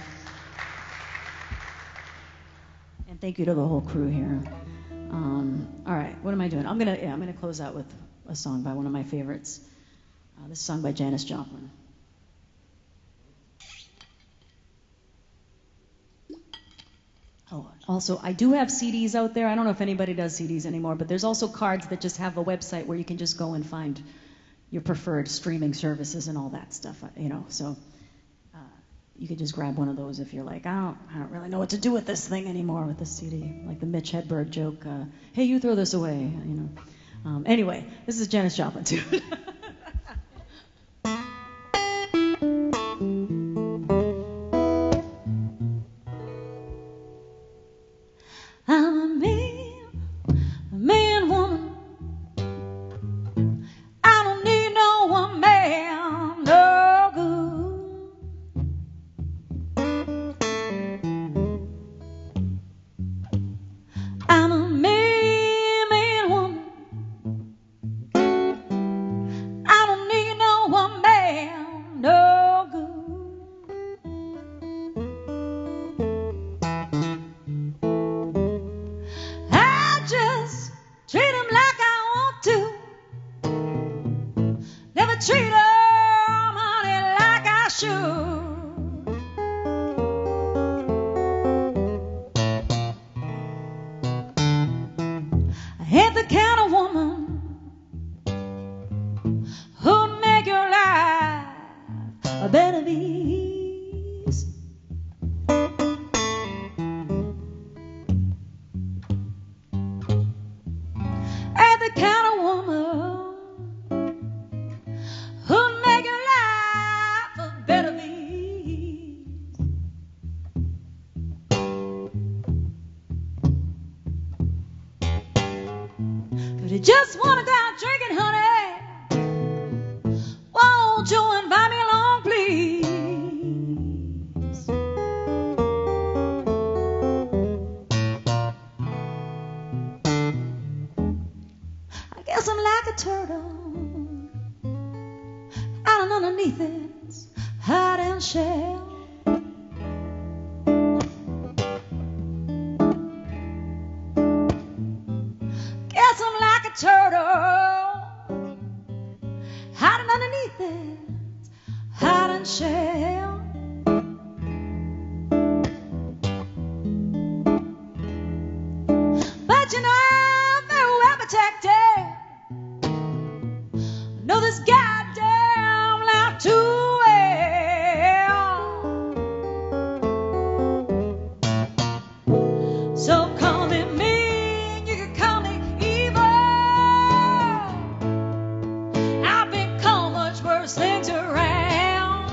And thank you to the whole crew here. All right, what am I doing? I'm gonna close out with a song by one of my favorites. This song by Janis Joplin. Oh, also, I do have CDs out there. I don't know if anybody does CDs anymore, but there's also cards that just have a website where you can just go and find your preferred streaming services and all that stuff. So you could just grab one of those if you're like, I don't really know what to do with this thing anymore with this CD. Like the Mitch Hedberg joke, hey, you throw this away, Anyway, this is Janis Joplin too. I'm a mean woman. I don't need no one man, no good. I'm a mean woman. I don't need no one man, no good. I just treat him like I want to. Never treat him, honey, like I should. I ain't the kind of woman who'd make your life a bed of ease. you just wanna go out drinking, honey, won't you invite me along, please? I guess I'm like a turtle out and underneath its hiding shell. Guess I'm like a turtle hiding underneath its hiding shell. But you know I'm very well protected. I know this goddamn life too well. So call me mean, you can call me evil. I've been called much worse things around.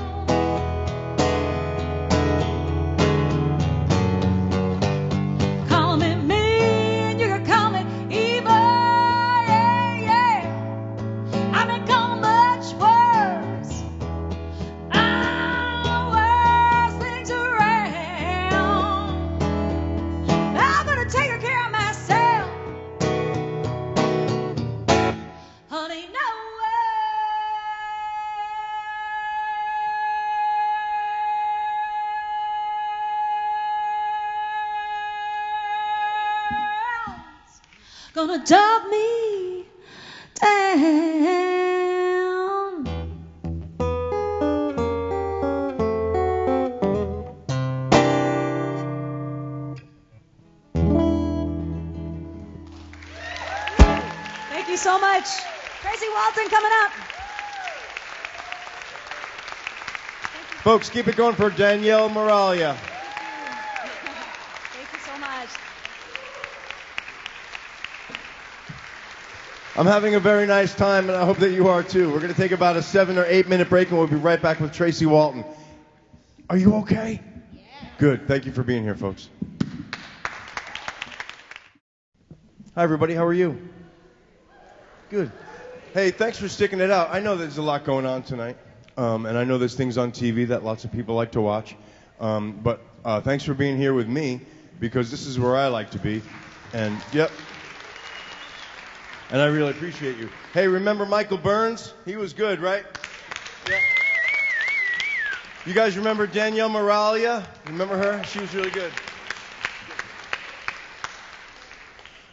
Call me mean, you can call me evil. Yeah, yeah. I've been called much worse. Worse things around. I'm gonna take care of myself. Honey, no one's gonna dub me down. Thank you so much. Tracy Walton coming up. Folks, keep it going for Danielle Miraglia. Thank you so much. I'm having a very nice time, and I hope that you are too. We're going to take about a 7 or 8 minute break, and we'll be right back with Tracy Walton. Are you okay? Yeah. Good. Thank you for being here, folks. Hi, everybody. How are you? Good. Hey, thanks for sticking it out. I know there's a lot going on tonight, and I know there's things on TV that lots of people like to watch. But thanks for being here with me, because this is where I like to be. And, yep. And I really appreciate you. Hey, remember Michael Burns? He was good, right? Yeah. You guys remember Danielle Miraglia? Remember her? She was really good.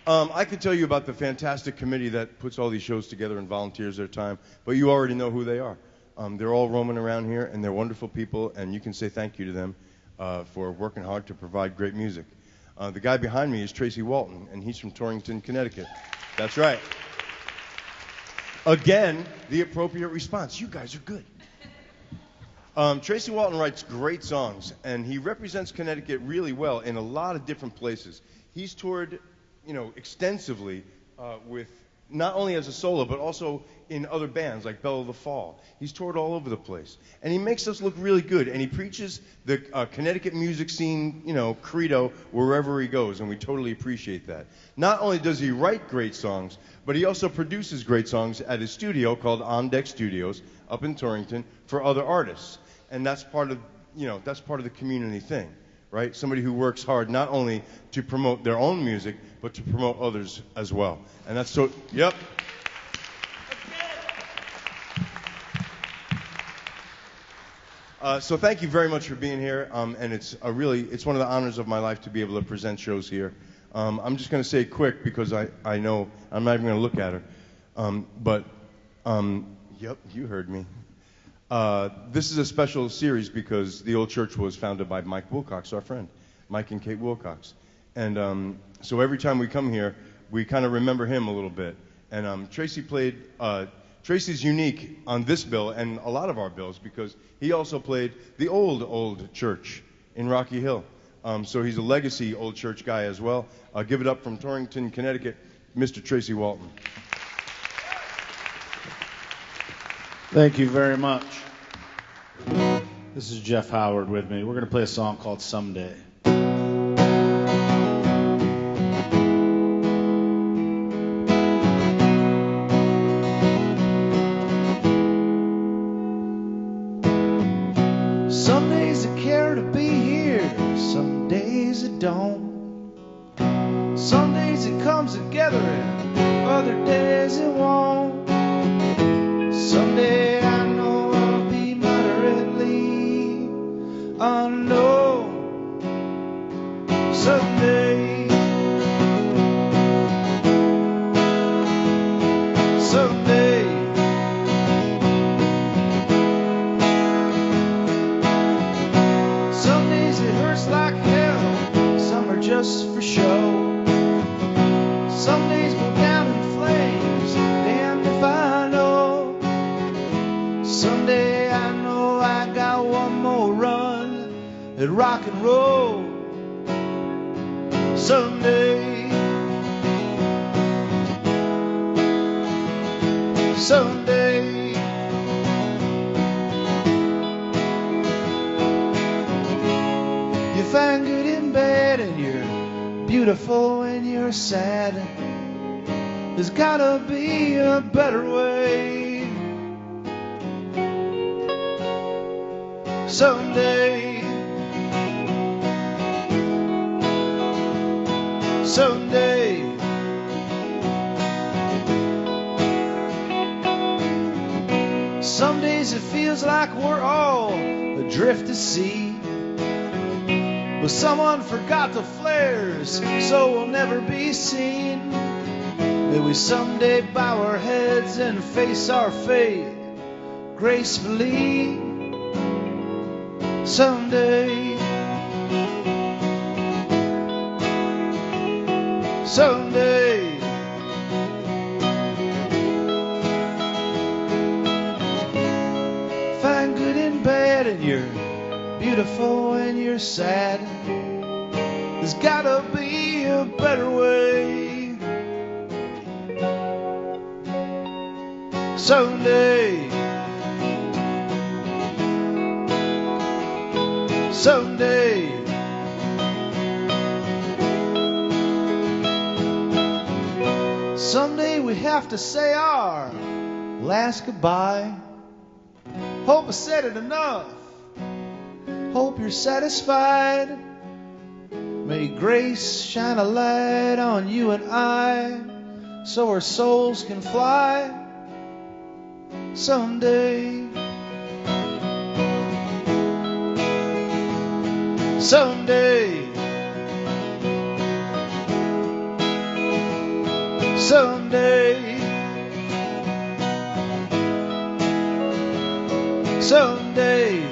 I could tell you about the fantastic committee that puts all these shows together and volunteers their time, but you already know who they are. They're all roaming around here, and they're wonderful people, and you can say thank you to them for working hard to provide great music. The guy behind me is Tracy Walton, and he's from Torrington, Connecticut. That's right. Again, the appropriate response. You guys are good. Tracy Walton writes great songs, and he represents Connecticut really well in a lot of different places. He's toured, extensively with not only as a solo, but also in other bands like Belle of the Fall. He's toured all over the place, and he makes us look really good. And he preaches the Connecticut music scene, credo wherever he goes, and we totally appreciate that. Not only does he write great songs, but he also produces great songs at his studio called On Deck Studios up in Torrington for other artists. And that's part of, that's part of the community thing, right? Somebody who works hard not only to promote their own music, but to promote others as well. And that's so, yep. So thank you very much for being here, and it's one of the honors of my life to be able to present shows here. I'm just going to say quick because I know I'm not even going to look at her, yep, you heard me. This is a special series because the old church was founded by Mike Wilcox, our friend, Mike and Kate Wilcox, and so every time we come here, we kind of remember him a little bit. And Tracy's unique on this bill and a lot of our bills because he also played the old church in Rocky Hill. So he's a legacy old church guy as well. Give it up from Torrington, Connecticut, Mr. Tracy Walton. Thank you very much. This is Jeff Howard with me. We're going to play a song called Someday. Some days I care to be here, some days it don't. Some days it comes together and other days it won't. Someday I know I'll be moderately unknown. Someday, someday. Some days it hurts like hell, some are just for show. Some days go down in flames, damned if I know. Someday I know I got one more run at rock and roll. Someday, someday. You find good in bad and you're beautiful and you're sad. There's gotta be a better way. Someday, someday. Some days it feels like we're all adrift at sea. But someone forgot the flares, so we'll never be seen. May we someday bow our heads and face our fate gracefully. Someday, someday. Find good and bad and you're beautiful and you're sad. There's gotta be a better way. Someday, someday. Someday we have to say our last goodbye. Hope I said it enough. Hope you're satisfied. May grace shine a light on you and I, so our souls can fly someday. Someday, someday, someday.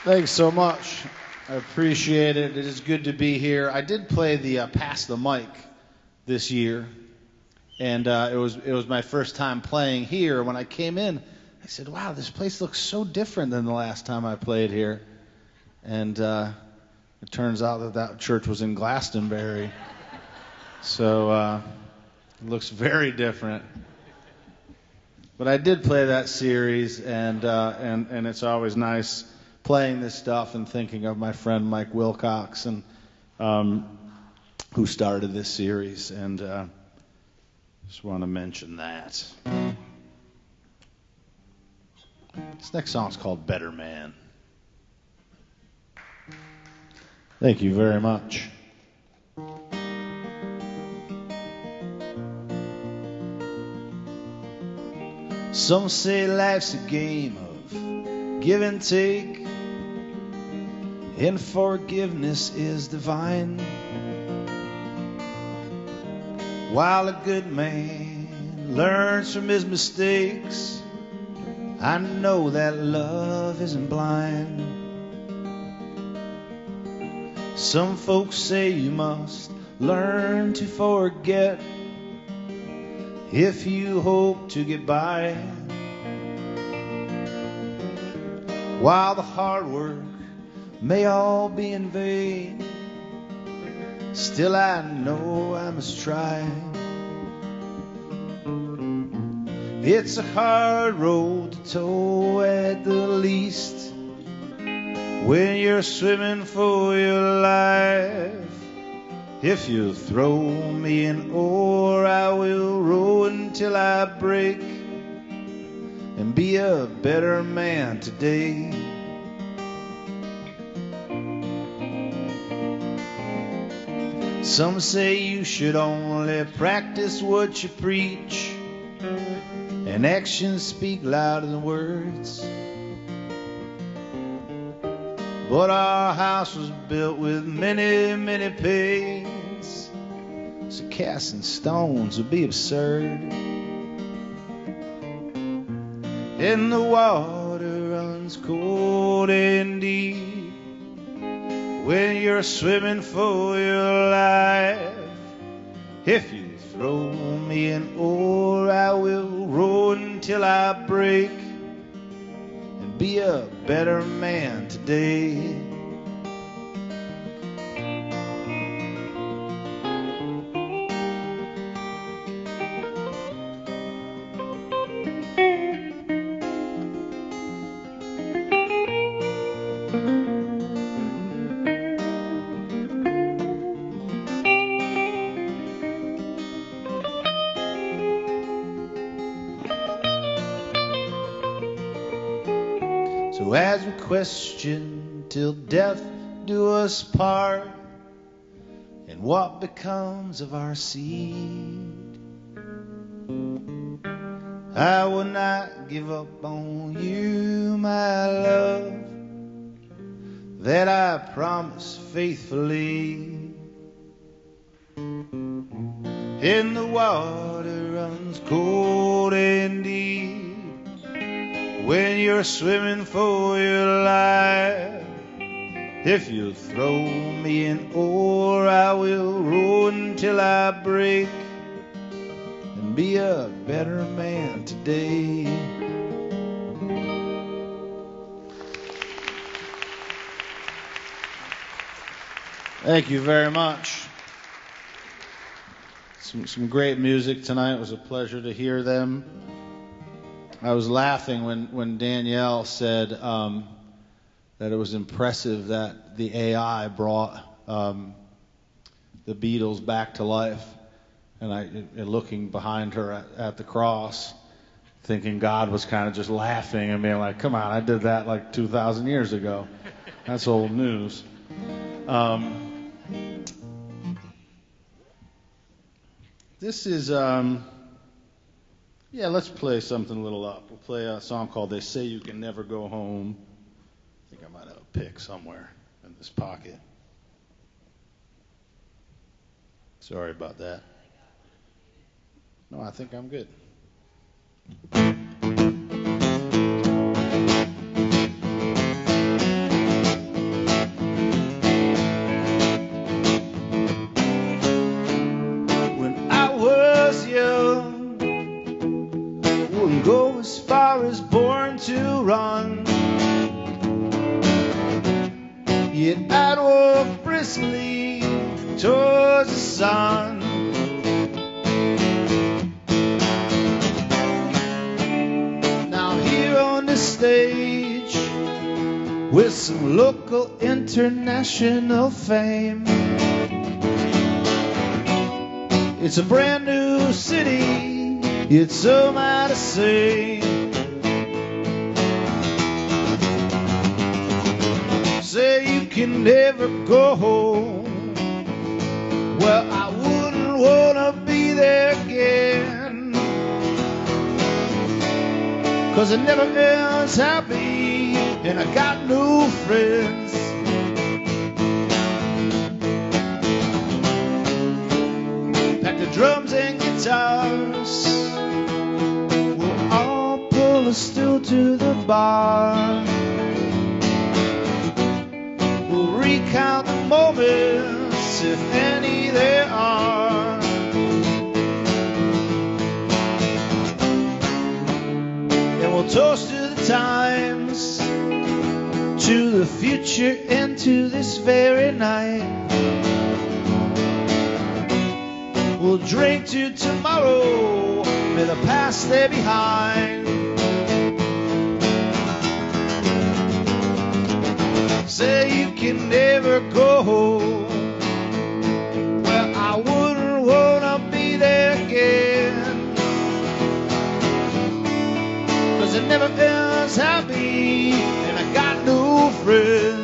Thanks so much. I appreciate it. It is good to be here. I did play the Pass the Mic this year, and it was my first time playing here. When I came in, I said, wow, this place looks so different than the last time I played here. And it turns out that church was in Glastonbury. So it looks very different. But I did play that series, and it's always nice playing this stuff and thinking of my friend Mike Wilcox, and who started this series, and just want to mention that. This next song's called Better Man. Thank you very much. Some say life's a game of give and take, and forgiveness is divine. While a good man learns from his mistakes, I know that love isn't blind. Some folks say you must learn to forget if you hope to get by. While the hard work may all be in vain, still I know I must try. It's a hard road to toe at the least, when you're swimming for your life. If you throw me an oar, I will row until I break and be a better man today. Some say you should only practice what you preach, and actions speak louder than words. But our house was built with many, many pains, so casting stones would be absurd. And the water runs cold and deep when you're swimming for your life. If you throw me an oar, I will row until I break and be a better man today. So as we question till death do us part, and what becomes of our seed, I will not give up on you, my love, that I promise faithfully. And the water runs cold and deep when you're swimming for your life. If you throw me an oar, I will row until I break and be a better man today. Thank you very much. Some great music tonight. It was a pleasure to hear them. I was laughing when Danielle said that it was impressive that the AI brought the Beatles back to life. And looking behind her at the cross, thinking God was kind of just laughing and being like, come on, I did that like 2,000 years ago. That's old news. This is, let's play something a little up. We'll play a song called They Say You Can Never Go Home. I think I might have a pick somewhere in this pocket. Sorry about that. No, I think I'm good. When I was young, wouldn't go as far as born to run. Yet I'd walk briskly towards the sun. Now here on the stage, with some local international fame, it's a brand new city, it's so mighty say. Say you can never go home. Well, I wouldn't wanna be there again, 'cause it never ends happy, and I got no friends. Pack the drums and guitars, we'll all pull a stool to the bar. We'll recount the moments, if any there are. And we'll toast to the times, to the future, and to this very night. We'll drink to tomorrow, may the past stay behind. Say you can never go. Well, I wouldn't wanna be there again, 'cause it never ends happy, and I got no friends.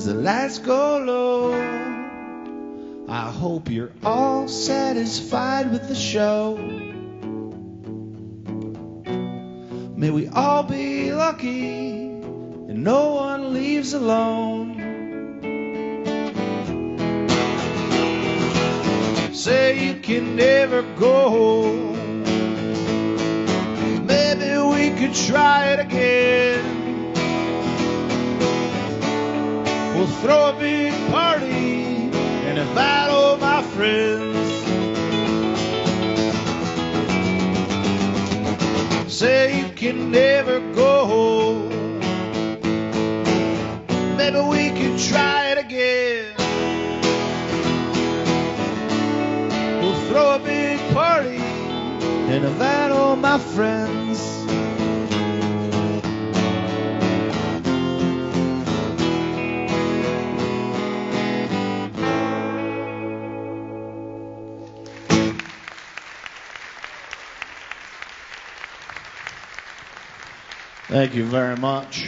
Lights go low. I hope you're all satisfied with the show. May we all be lucky and no one leaves alone. Say you can never go. Maybe we could try it again. We'll throw a big party and invite all my friends. Say you can never go. Maybe we can try it again. We'll throw a big party and invite all my friends. Thank you very much.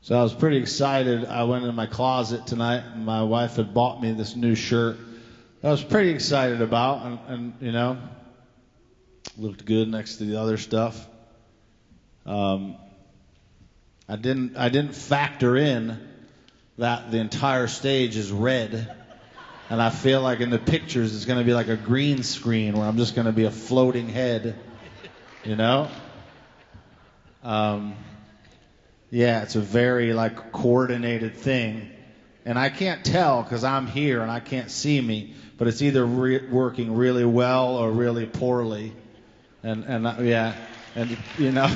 So I was pretty excited. I went in my closet tonight, and my wife had bought me this new shirt I was pretty excited about, and you know, looked good next to the other stuff. I didn't factor in that the entire stage is red, and I feel like in the pictures it's going to be like a green screen where I'm just going to be a floating head. You know? Yeah, it's a very like coordinated thing. And I can't tell because I'm here and I can't see me, but it's either working really well or really poorly. And yeah, and you know.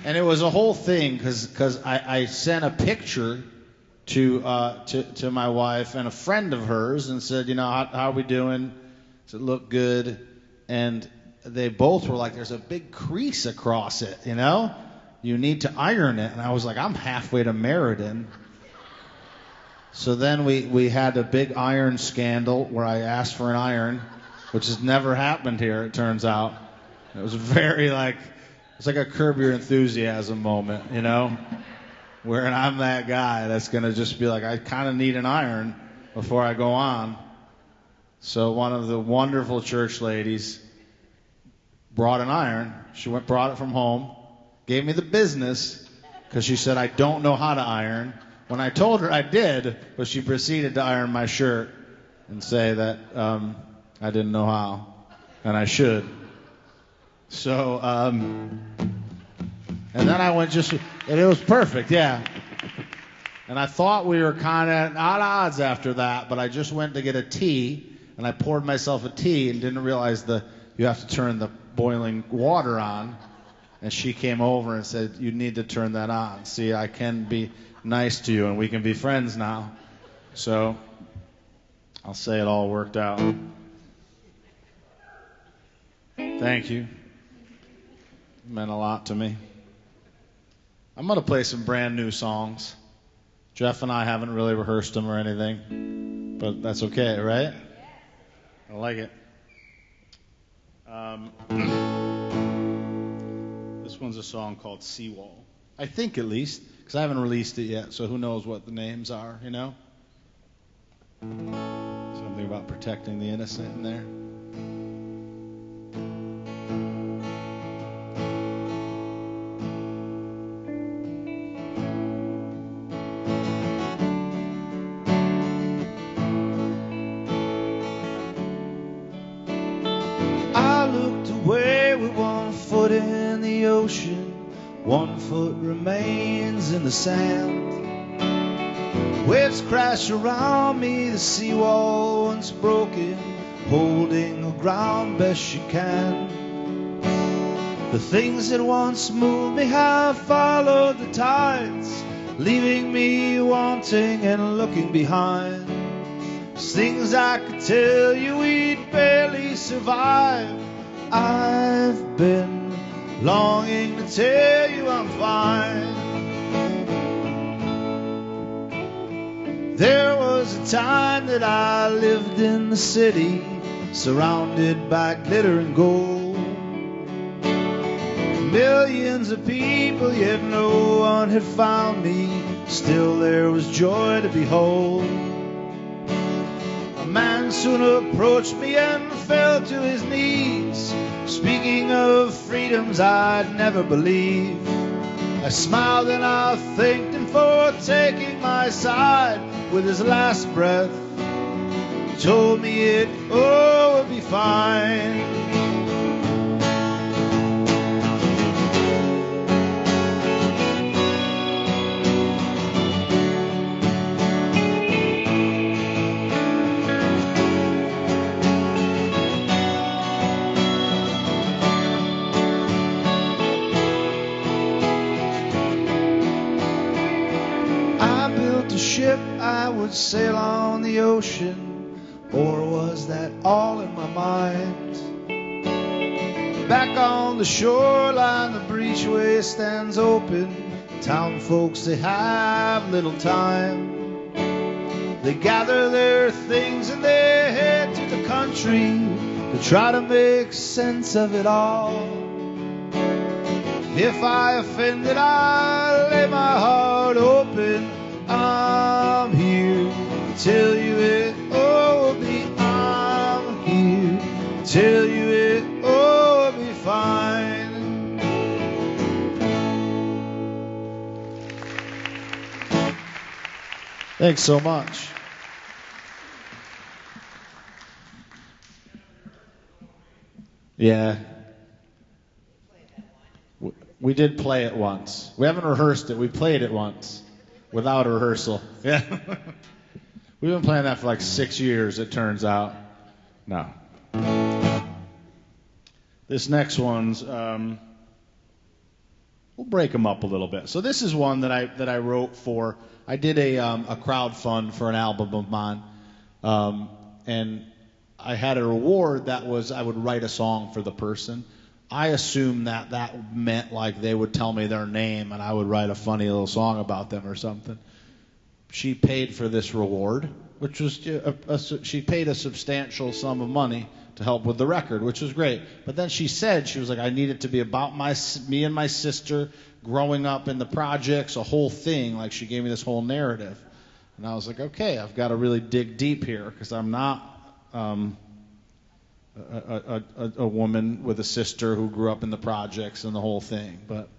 And it was a whole thing because I sent a picture to my wife and a friend of hers and said, you know, how are we doing? Does it look good? And they both were like, there's a big crease across it, you know? You need to iron it. And I was like, I'm halfway to Meriden. So then we had a big iron scandal where I asked for an iron, which has never happened here, it turns out. It was very like, it's like a Curb Your Enthusiasm moment, you know? Where I'm that guy that's going to just be like, I kind of need an iron before I go on. So one of the wonderful church ladies brought an iron. She brought it from home, gave me the business, because she said, I don't know how to iron. When I told her I did, but she proceeded to iron my shirt and say that I didn't know how, and I should. So, and then I went and it was perfect, yeah. And I thought we were kind of at odds after that, but I just went to get a tea, and I poured myself a tea and didn't realize you have to turn the boiling water on. And she came over and said, you need to turn that on. See, I can be nice to you, and we can be friends now. So I'll say it all worked out. Thank you. It meant a lot to me. I'm going to play some brand new songs. Jeff and I haven't really rehearsed them or anything, but that's okay, right? I like it. This one's a song called Seawall. I think at least, because I haven't released it yet, so who knows what the names are, you know? Something about protecting the innocent in there. ocean, 1 foot remains in the sand. Waves crash around me, the seawall once broken, holding the ground best she can. The things that once moved me have followed the tides, leaving me wanting and looking behind. There's things I could tell you we'd barely survive. I've been longing to tell you I'm fine. There was a time that I lived in the city, surrounded by glitter and gold. Millions of people, yet no one had found me. Still there was joy to behold. A man soon approached me and fell to his knees, speaking of freedoms I'd never believed. I smiled and I thanked him for taking my side. With his last breath, he told me it all would be fine. Ship I would sail on the ocean, or was that all in my mind? Back on the shoreline, the breachway stands open. Town folks, they have little time. They gather their things and they head to the country to try to make sense of it all. If I offended, I lay my heart open. I'm here to tell you it all will be. I'm here to tell you it all will be fine. Thanks so much. Yeah. We did play it once. We haven't rehearsed it. We played it once. Without a rehearsal. Yeah. We've been playing that for like 6 years, it turns out. No. This next one's, we'll break them up a little bit. So this is one that I wrote for, I did a crowd fund for an album of mine. And I had a reward that was I would write a song for the person. I assumed that meant like they would tell me their name and I would write a funny little song about them or something. She paid for this reward, which was she paid a substantial sum of money to help with the record, which was great. But then she said, she was like, I need it to be about me and my sister growing up in the projects, a whole thing. Like she gave me this whole narrative. And I was like, okay, I've got to really dig deep here because I'm not a woman with a sister who grew up in the projects and the whole thing. But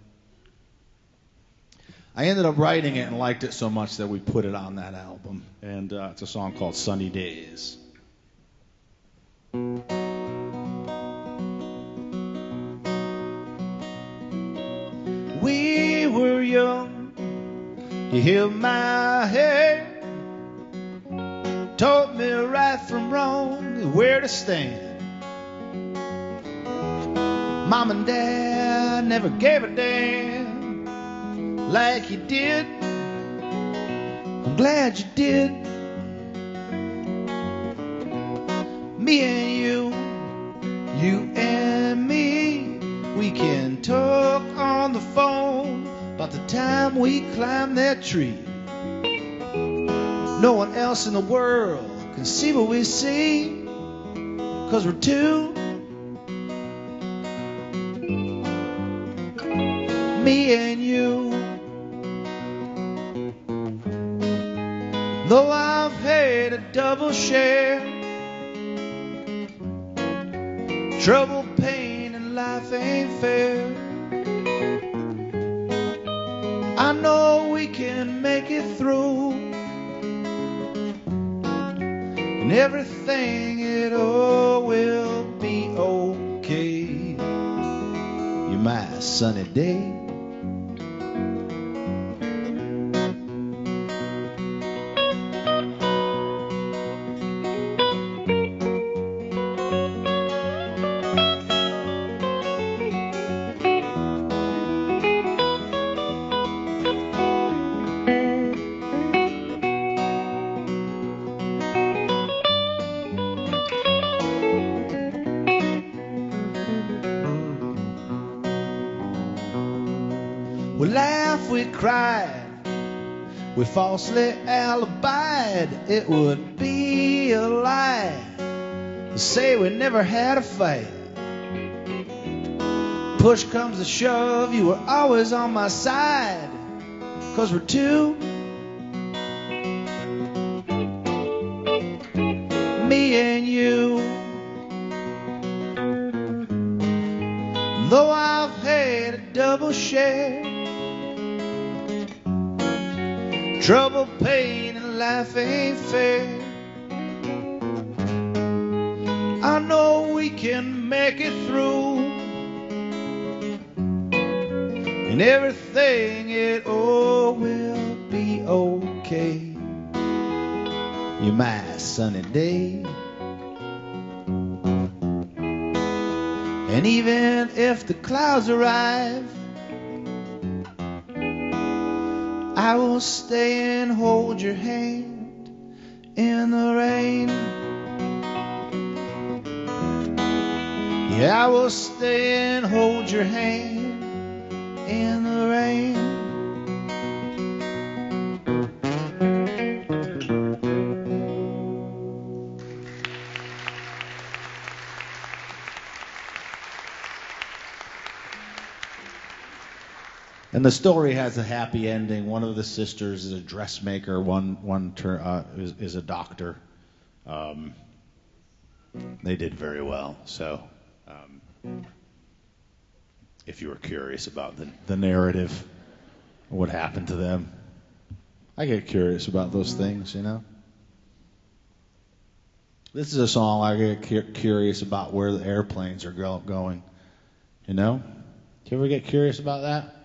I ended up writing it and liked it so much that we put it on that album. And it's a song called Sunny Days. We were young, you held my hand, taught me right from wrong, where to stand. Mom and Dad never gave a damn like you did. I'm glad you did. Me and you and me, we can talk on the phone about the time we climbed that tree. No one else in the world can see what we see, 'cause we're two. Me and you. Though I've had a double share, trouble, pain, and life ain't fair, I know we can make it through, and everything, it all will be okay. You might sunny day. We laughed, we cried, we falsely alibied. It would be a lie to say we never had a fight. Push comes to shove, you were always on my side. 'Cause we're two, me and you. Though I've had a double share, trouble, pain, and life ain't fair. I know we can make it through, and everything, it all will be okay. You're my sunny day. And even if the clouds arrive, I will stay and hold your hand in the rain. Yeah, I will stay and hold your hand in the rain. And the story has a happy ending. One of the sisters is a dressmaker. One is a doctor. They did very well. So, if you were curious about the narrative, what happened to them, I get curious about those things, you know. This is a song I get curious about where the airplanes are going. You know, do you ever get curious about that?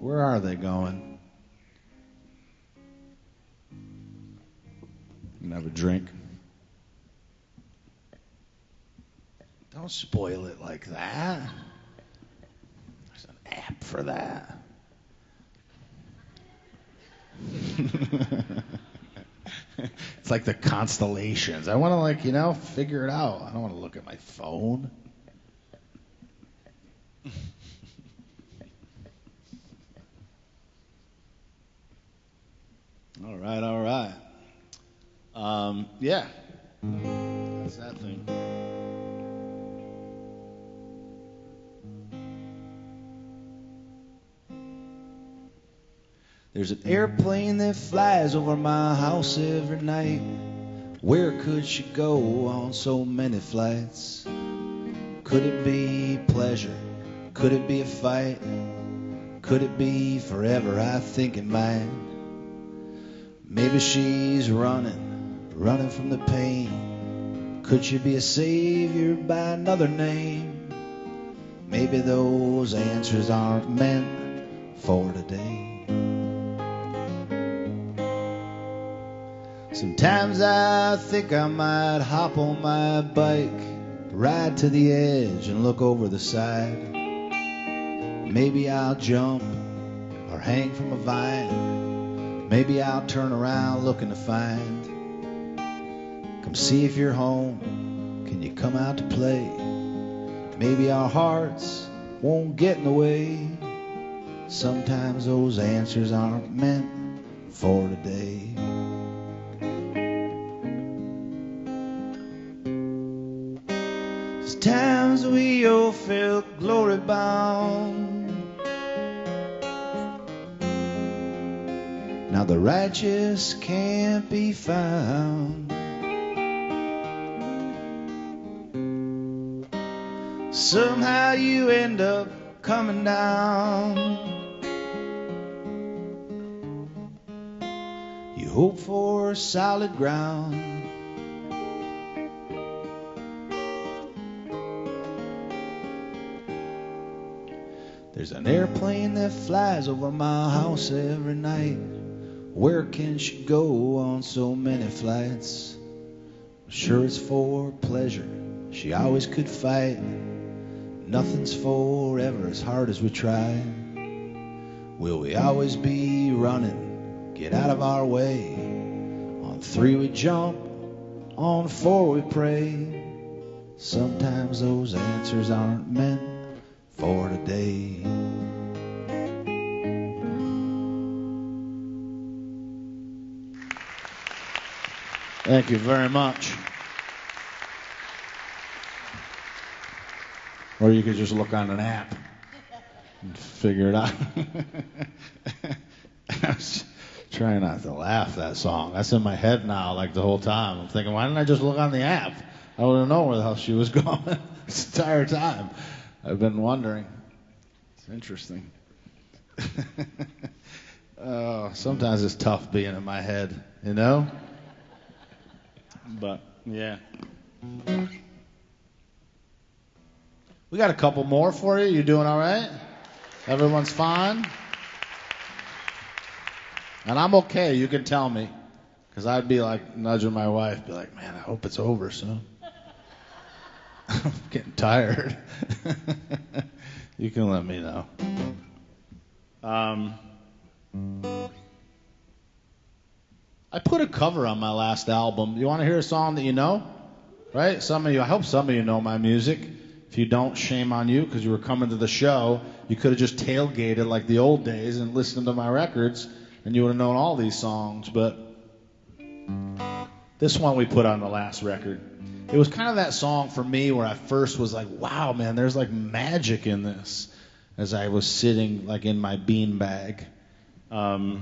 Where are they going? And have a drink. Don't spoil it like that. There's an app for that. It's like the constellations. I want to, figure it out. I don't want to look at my phone. All right. Yeah. That's that thing. There's an airplane that flies over my house every night. Where could she go on so many flights? Could it be pleasure? Could it be a fight? Could it be forever? I think it might. Maybe she's running from the pain. Could she be a savior by another name? Maybe those answers aren't meant for today. Sometimes I think I might hop on my bike, ride to the edge and look over the side. Maybe I'll jump or hang from a vine. Maybe I'll turn around looking to find. Come see if you're home. Can you come out to play? Maybe our hearts won't get in the way. Sometimes those answers aren't meant for today. 'Cause times we all felt glory bound. Now the righteous can't be found. Somehow you end up coming down. You hope for solid ground. There's an airplane that flies over my house every night. Where can she go on so many flights? Sure it's for pleasure, she always could fight. Nothing's forever as hard as we try. Will we always be running? Get out of our way. On 3 we jump, on 4 we pray. Sometimes those answers aren't meant for today. Thank you very much. Or you could just look on an app and figure it out. I was trying not to laugh that song. That's in my head now like the whole time. I'm thinking, why didn't I just look on the app? I wouldn't know where the hell she was going this entire time. I've been wondering. It's interesting. Sometimes it's tough being in my head, you know? But, yeah. We got a couple more for you. You doing all right? Everyone's fine? And I'm okay. You can tell me. Because I'd be like nudging my wife, be like, man, I hope it's over soon. I'm getting tired. You can let me know. I put a cover on my last album. You want to hear a song that you know? Right? Some of you, I hope some of you know my music. If you don't, shame on you, because you were coming to the show. You could have just tailgated like the old days and listened to my records, and you would have known all these songs. But this one we put on the last record. It was kind of that song for me where I first was like, wow, man, there's like magic in this, as I was sitting like in my beanbag. I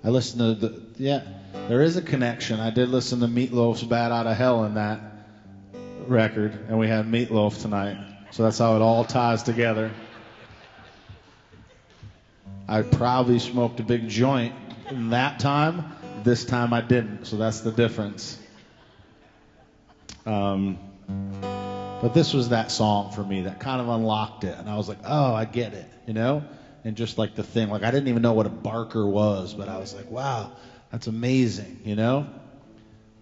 listened to there is a connection. I did listen to Meatloaf's Bad Outta Hell in that record, and we had Meatloaf tonight. So that's how it all ties together. I probably smoked a big joint in that time. This time I didn't, so that's the difference. But this was that song for me that kind of unlocked it, and I was like, oh, I get it, you know? And just like the thing, like I didn't even know what a barker was, but I was like, wow, that's amazing, you know?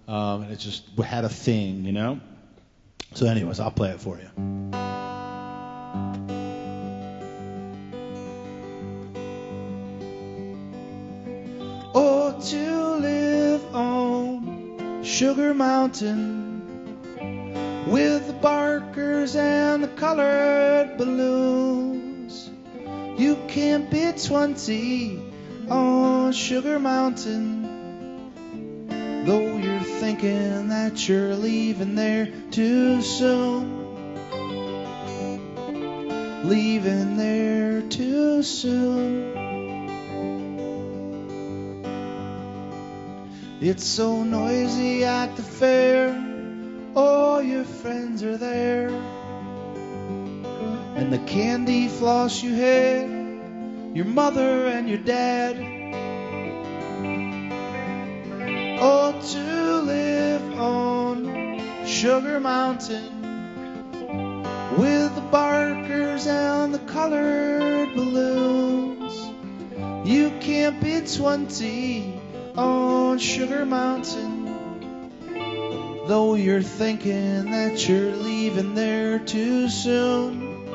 And it just had a thing, you know? So anyways, I'll play it for you. Oh, to live on Sugar Mountain with the barkers and the colored balloons. You can't be 20 on Sugar Mountain, though you're thinking that you're leaving there too soon. Leaving there too soon. It's so noisy at the fair, all your friends are there, and the candy floss you had, your mother and your dad. Oh, to live on Sugar Mountain with the barkers and the colored balloons. You can't be 20 on Sugar Mountain, though you're thinking that you're leaving there too soon.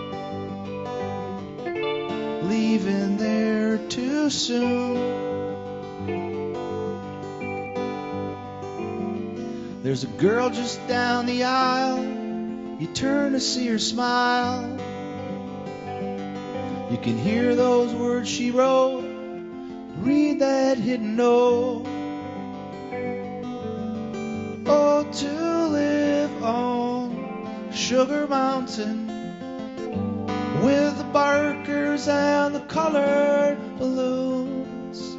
Leaving there too soon. There's a girl just down the aisle. You turn to see her smile. You can hear those words she wrote. Read that hidden note. Oh, to live on Sugar Mountain with the barkers and the colored balloons.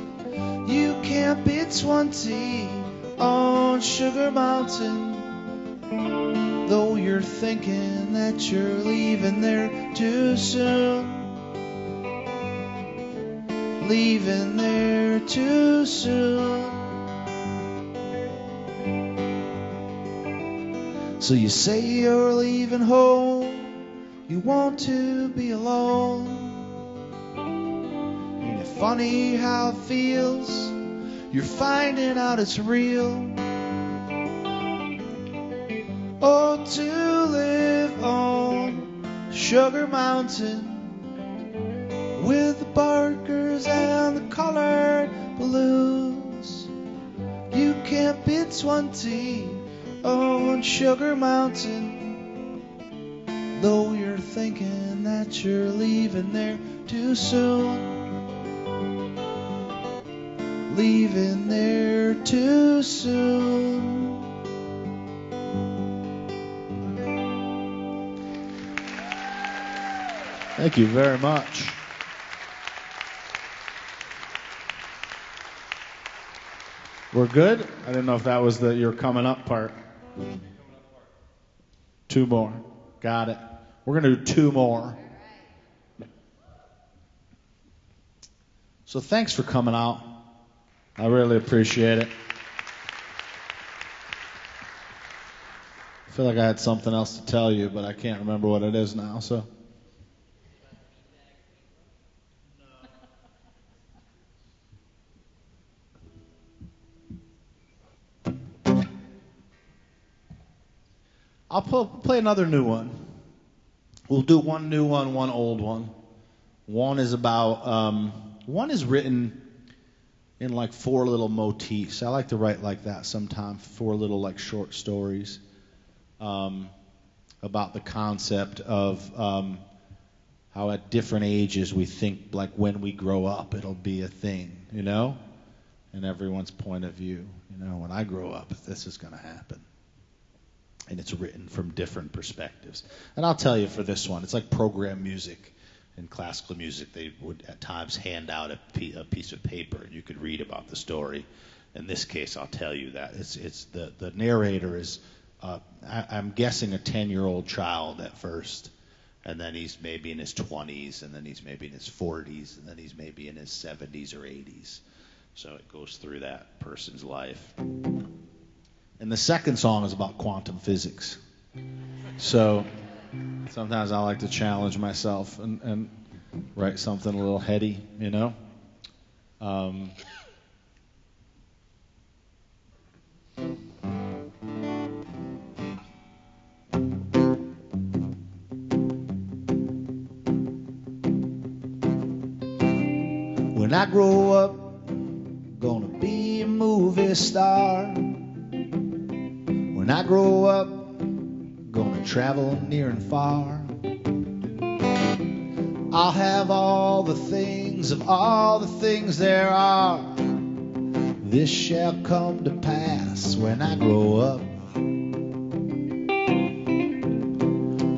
You can't be 20 on Sugar Mountain, though you're thinking that you're leaving there too soon. Leaving there too soon. So you say you're leaving home, you want to be alone. Ain't it funny how it feels? You're finding out it's real. Oh, to live on Sugar Mountain with the barkers and the colored balloons. You can't be 20 on Sugar Mountain, though you're thinking that you're leaving there too soon. Leaving there too soon. Thank you very much. We're good? I didn't know if that was your coming up part. Two more. Got it. We're going to do two more. So thanks for coming out. I really appreciate it. I feel like I had something else to tell you, but I can't remember what it is now, so. I'll play another new one. We'll do one new one, one old one. One is written in like 4 little motifs. I like to write like that sometimes, 4 little like short stories about the concept of how at different ages we think like when we grow up it'll be a thing, you know? And everyone's point of view. You know, when I grow up, this is going to happen. And it's written from different perspectives. And I'll tell you for this one, it's like program music. In classical music, they would at times hand out a piece of paper, and you could read about the story. In this case, I'll tell you that it's the narrator is, I'm guessing a 10-year-old child at first, and then he's maybe in his 20s, and then he's maybe in his 40s, and then he's maybe in his 70s or 80s. So it goes through that person's life. And the second song is about quantum physics. So sometimes I like to challenge myself and write something a little heady, you know? When I grow up, gonna be a movie star. When I grow up, gonna travel near and far. I'll have all the things of all the things there are. This shall come to pass when I grow up.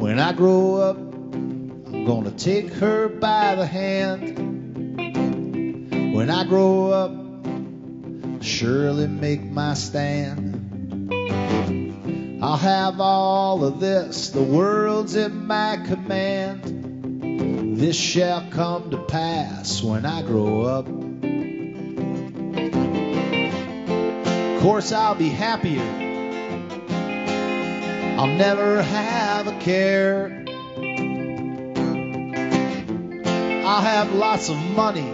When I grow up, I'm gonna take her by the hand. When I grow up, I'll surely make my stand. I'll have all of this, the world's in my command. This shall come to pass when I grow up. Of course I'll be happier. I'll never have a care. I'll have lots of money.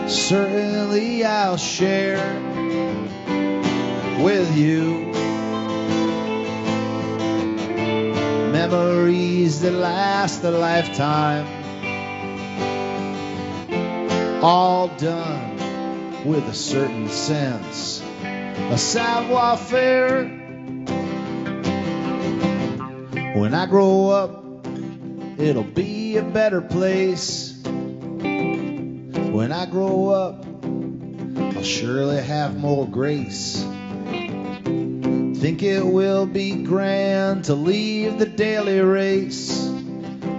Certainly I'll share with you memories that last a lifetime, all done with a certain sense, a savoir-faire. When I grow up, it'll be a better place. When I grow up, I'll surely have more grace. Think it will be grand to leave the daily race.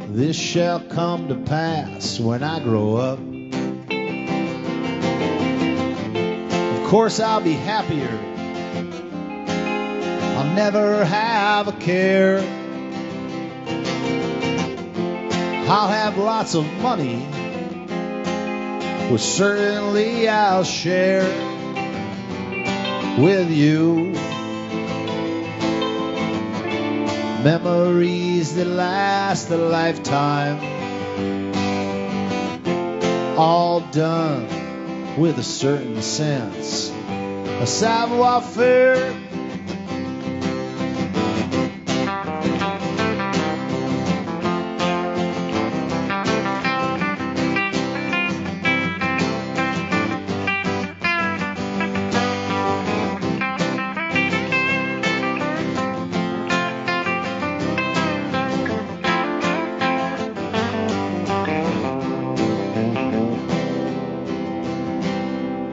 This shall come to pass when I grow up. Of course I'll be happier. I'll never have a care. I'll have lots of money, which certainly I'll share with you. memories that last a lifetime, all done with a certain sense of savoir-faire.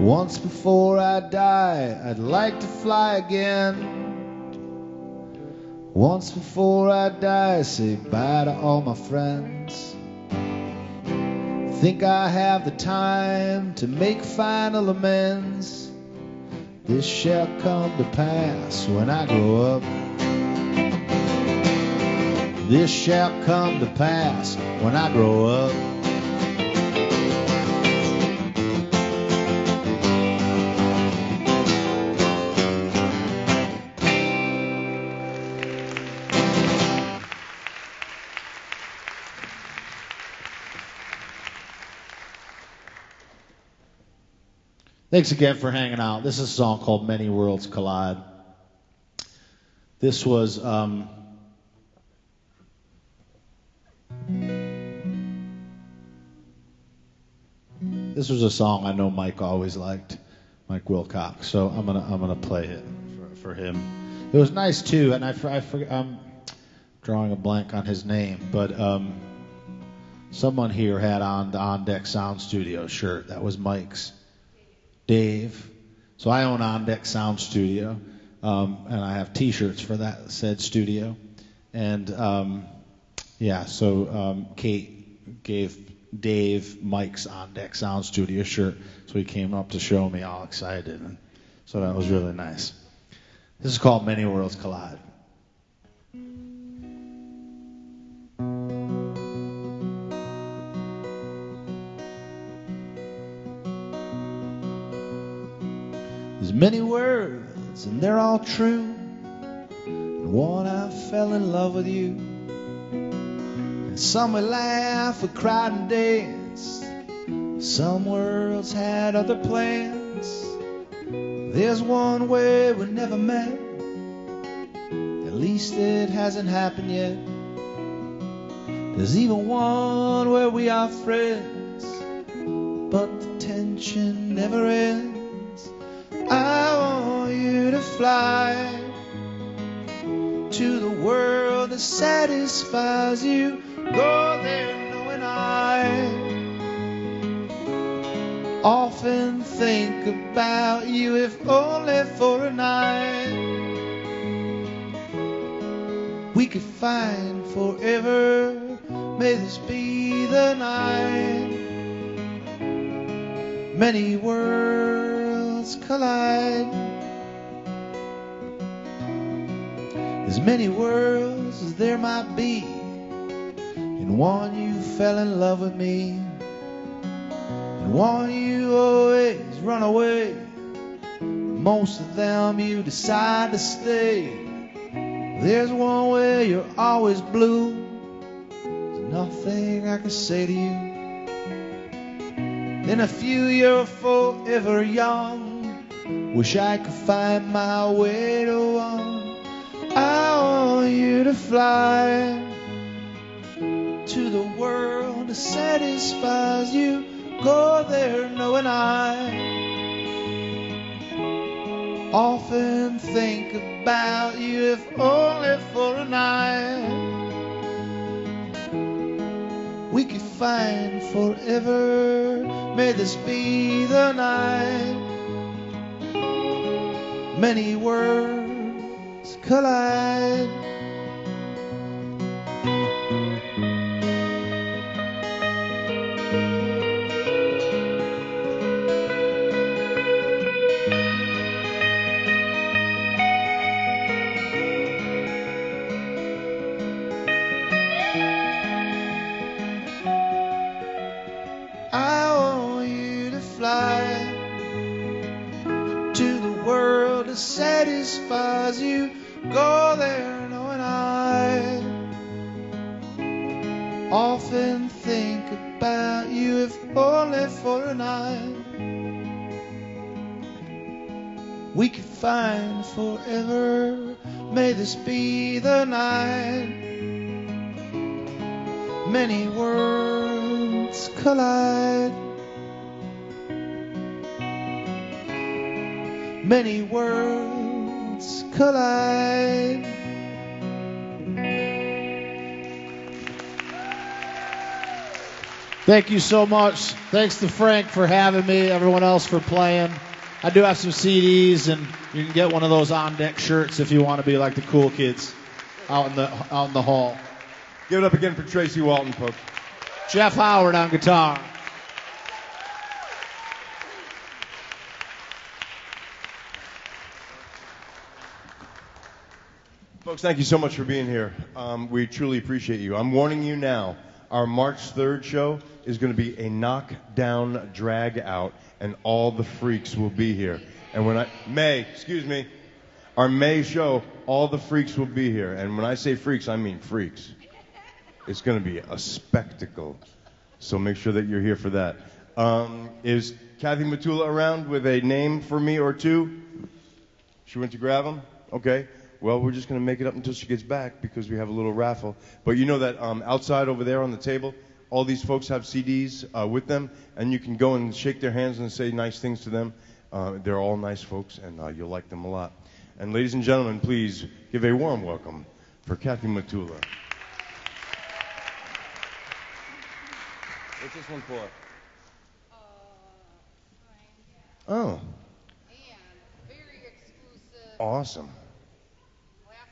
Once before I die, I'd like to fly again. Once before I die, say bye to all my friends. Think I have the time to make final amends. This shall come to pass when I grow up. This shall come to pass when I grow up. Thanks again for hanging out. This is a song called Many Worlds Collide. This was a song I know Mike always liked, Mike Wilcox. So I'm gonna play it for him. It was nice too, and I forget, I'm drawing a blank on his name, but someone here had on the On Deck Sound Studio shirt. That was Mike's. Dave. So I own On Deck Sound Studio, and I have T-shirts for that said studio. And Kate gave Dave Mike's On Deck Sound Studio shirt, so he came up to show me, all excited, and so that was really nice. This is called Many Worlds Collide. There's many words, and they're all true. And one, I fell in love with you. And some we laugh, we cried and danced. Some worlds had other plans. There's one where we never met. At least it hasn't happened yet. There's even one where we are friends, but the tension never ends. I want you to fly to the world that satisfies you. Go there knowing I often think about you, if only for a night. We could find forever, may this be the night. Many worlds collide. As many worlds as there might be, in one you fell in love with me, in one you always run away, most of them you decide to stay. There's one where you're always blue. There's nothing I can say to you. In a few you're forever young. Wish I could find my way to one. I want you to fly to the world that satisfies you. Go there knowing I often think about you, if only for a night. We could find forever, may this be the night. Many worlds collide. Satisfies you, go there knowing I Often think about you if only for a night. We could find forever. May this be the night. Many worlds collide. Many worlds collide. Thank you so much. Thanks to Frank for having me, everyone else for playing. I do have some CDs, and you can get one of those on-deck shirts if you want to be like the cool kids out in the hall. Give it up again for Tracy Walton, folks. Jeff Howard on guitar. Folks, thank you so much for being here. We truly appreciate you. I'm warning you now, our March 3rd show is going to be a knockdown drag out, and all the freaks will be here. And when our May show, all the freaks will be here. And when I say freaks, I mean freaks. It's going to be a spectacle. So make sure that you're here for that. Is Kathy Matula around with a name for me or two? She went to grab them? Okay. Well, we're just going to make it up until she gets back because we have a little raffle. But you know that outside over there on the table, all these folks have CDs with them, and you can go and shake their hands and say nice things to them. They're all nice folks, and you'll like them a lot. And ladies and gentlemen, please give a warm welcome for Kathy Matula. What's this one for? Oh. And very exclusive. Awesome. Glasses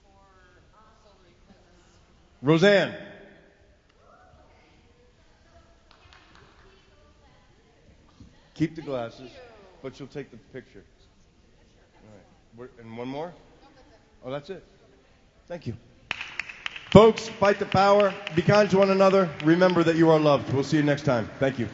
for also because Roseanne. Keep the glasses, but you'll take the picture. All right. And one more? Oh, that's it. Thank you. Folks, fight the power. Be kind to one another. Remember that you are loved. We'll see you next time. Thank you.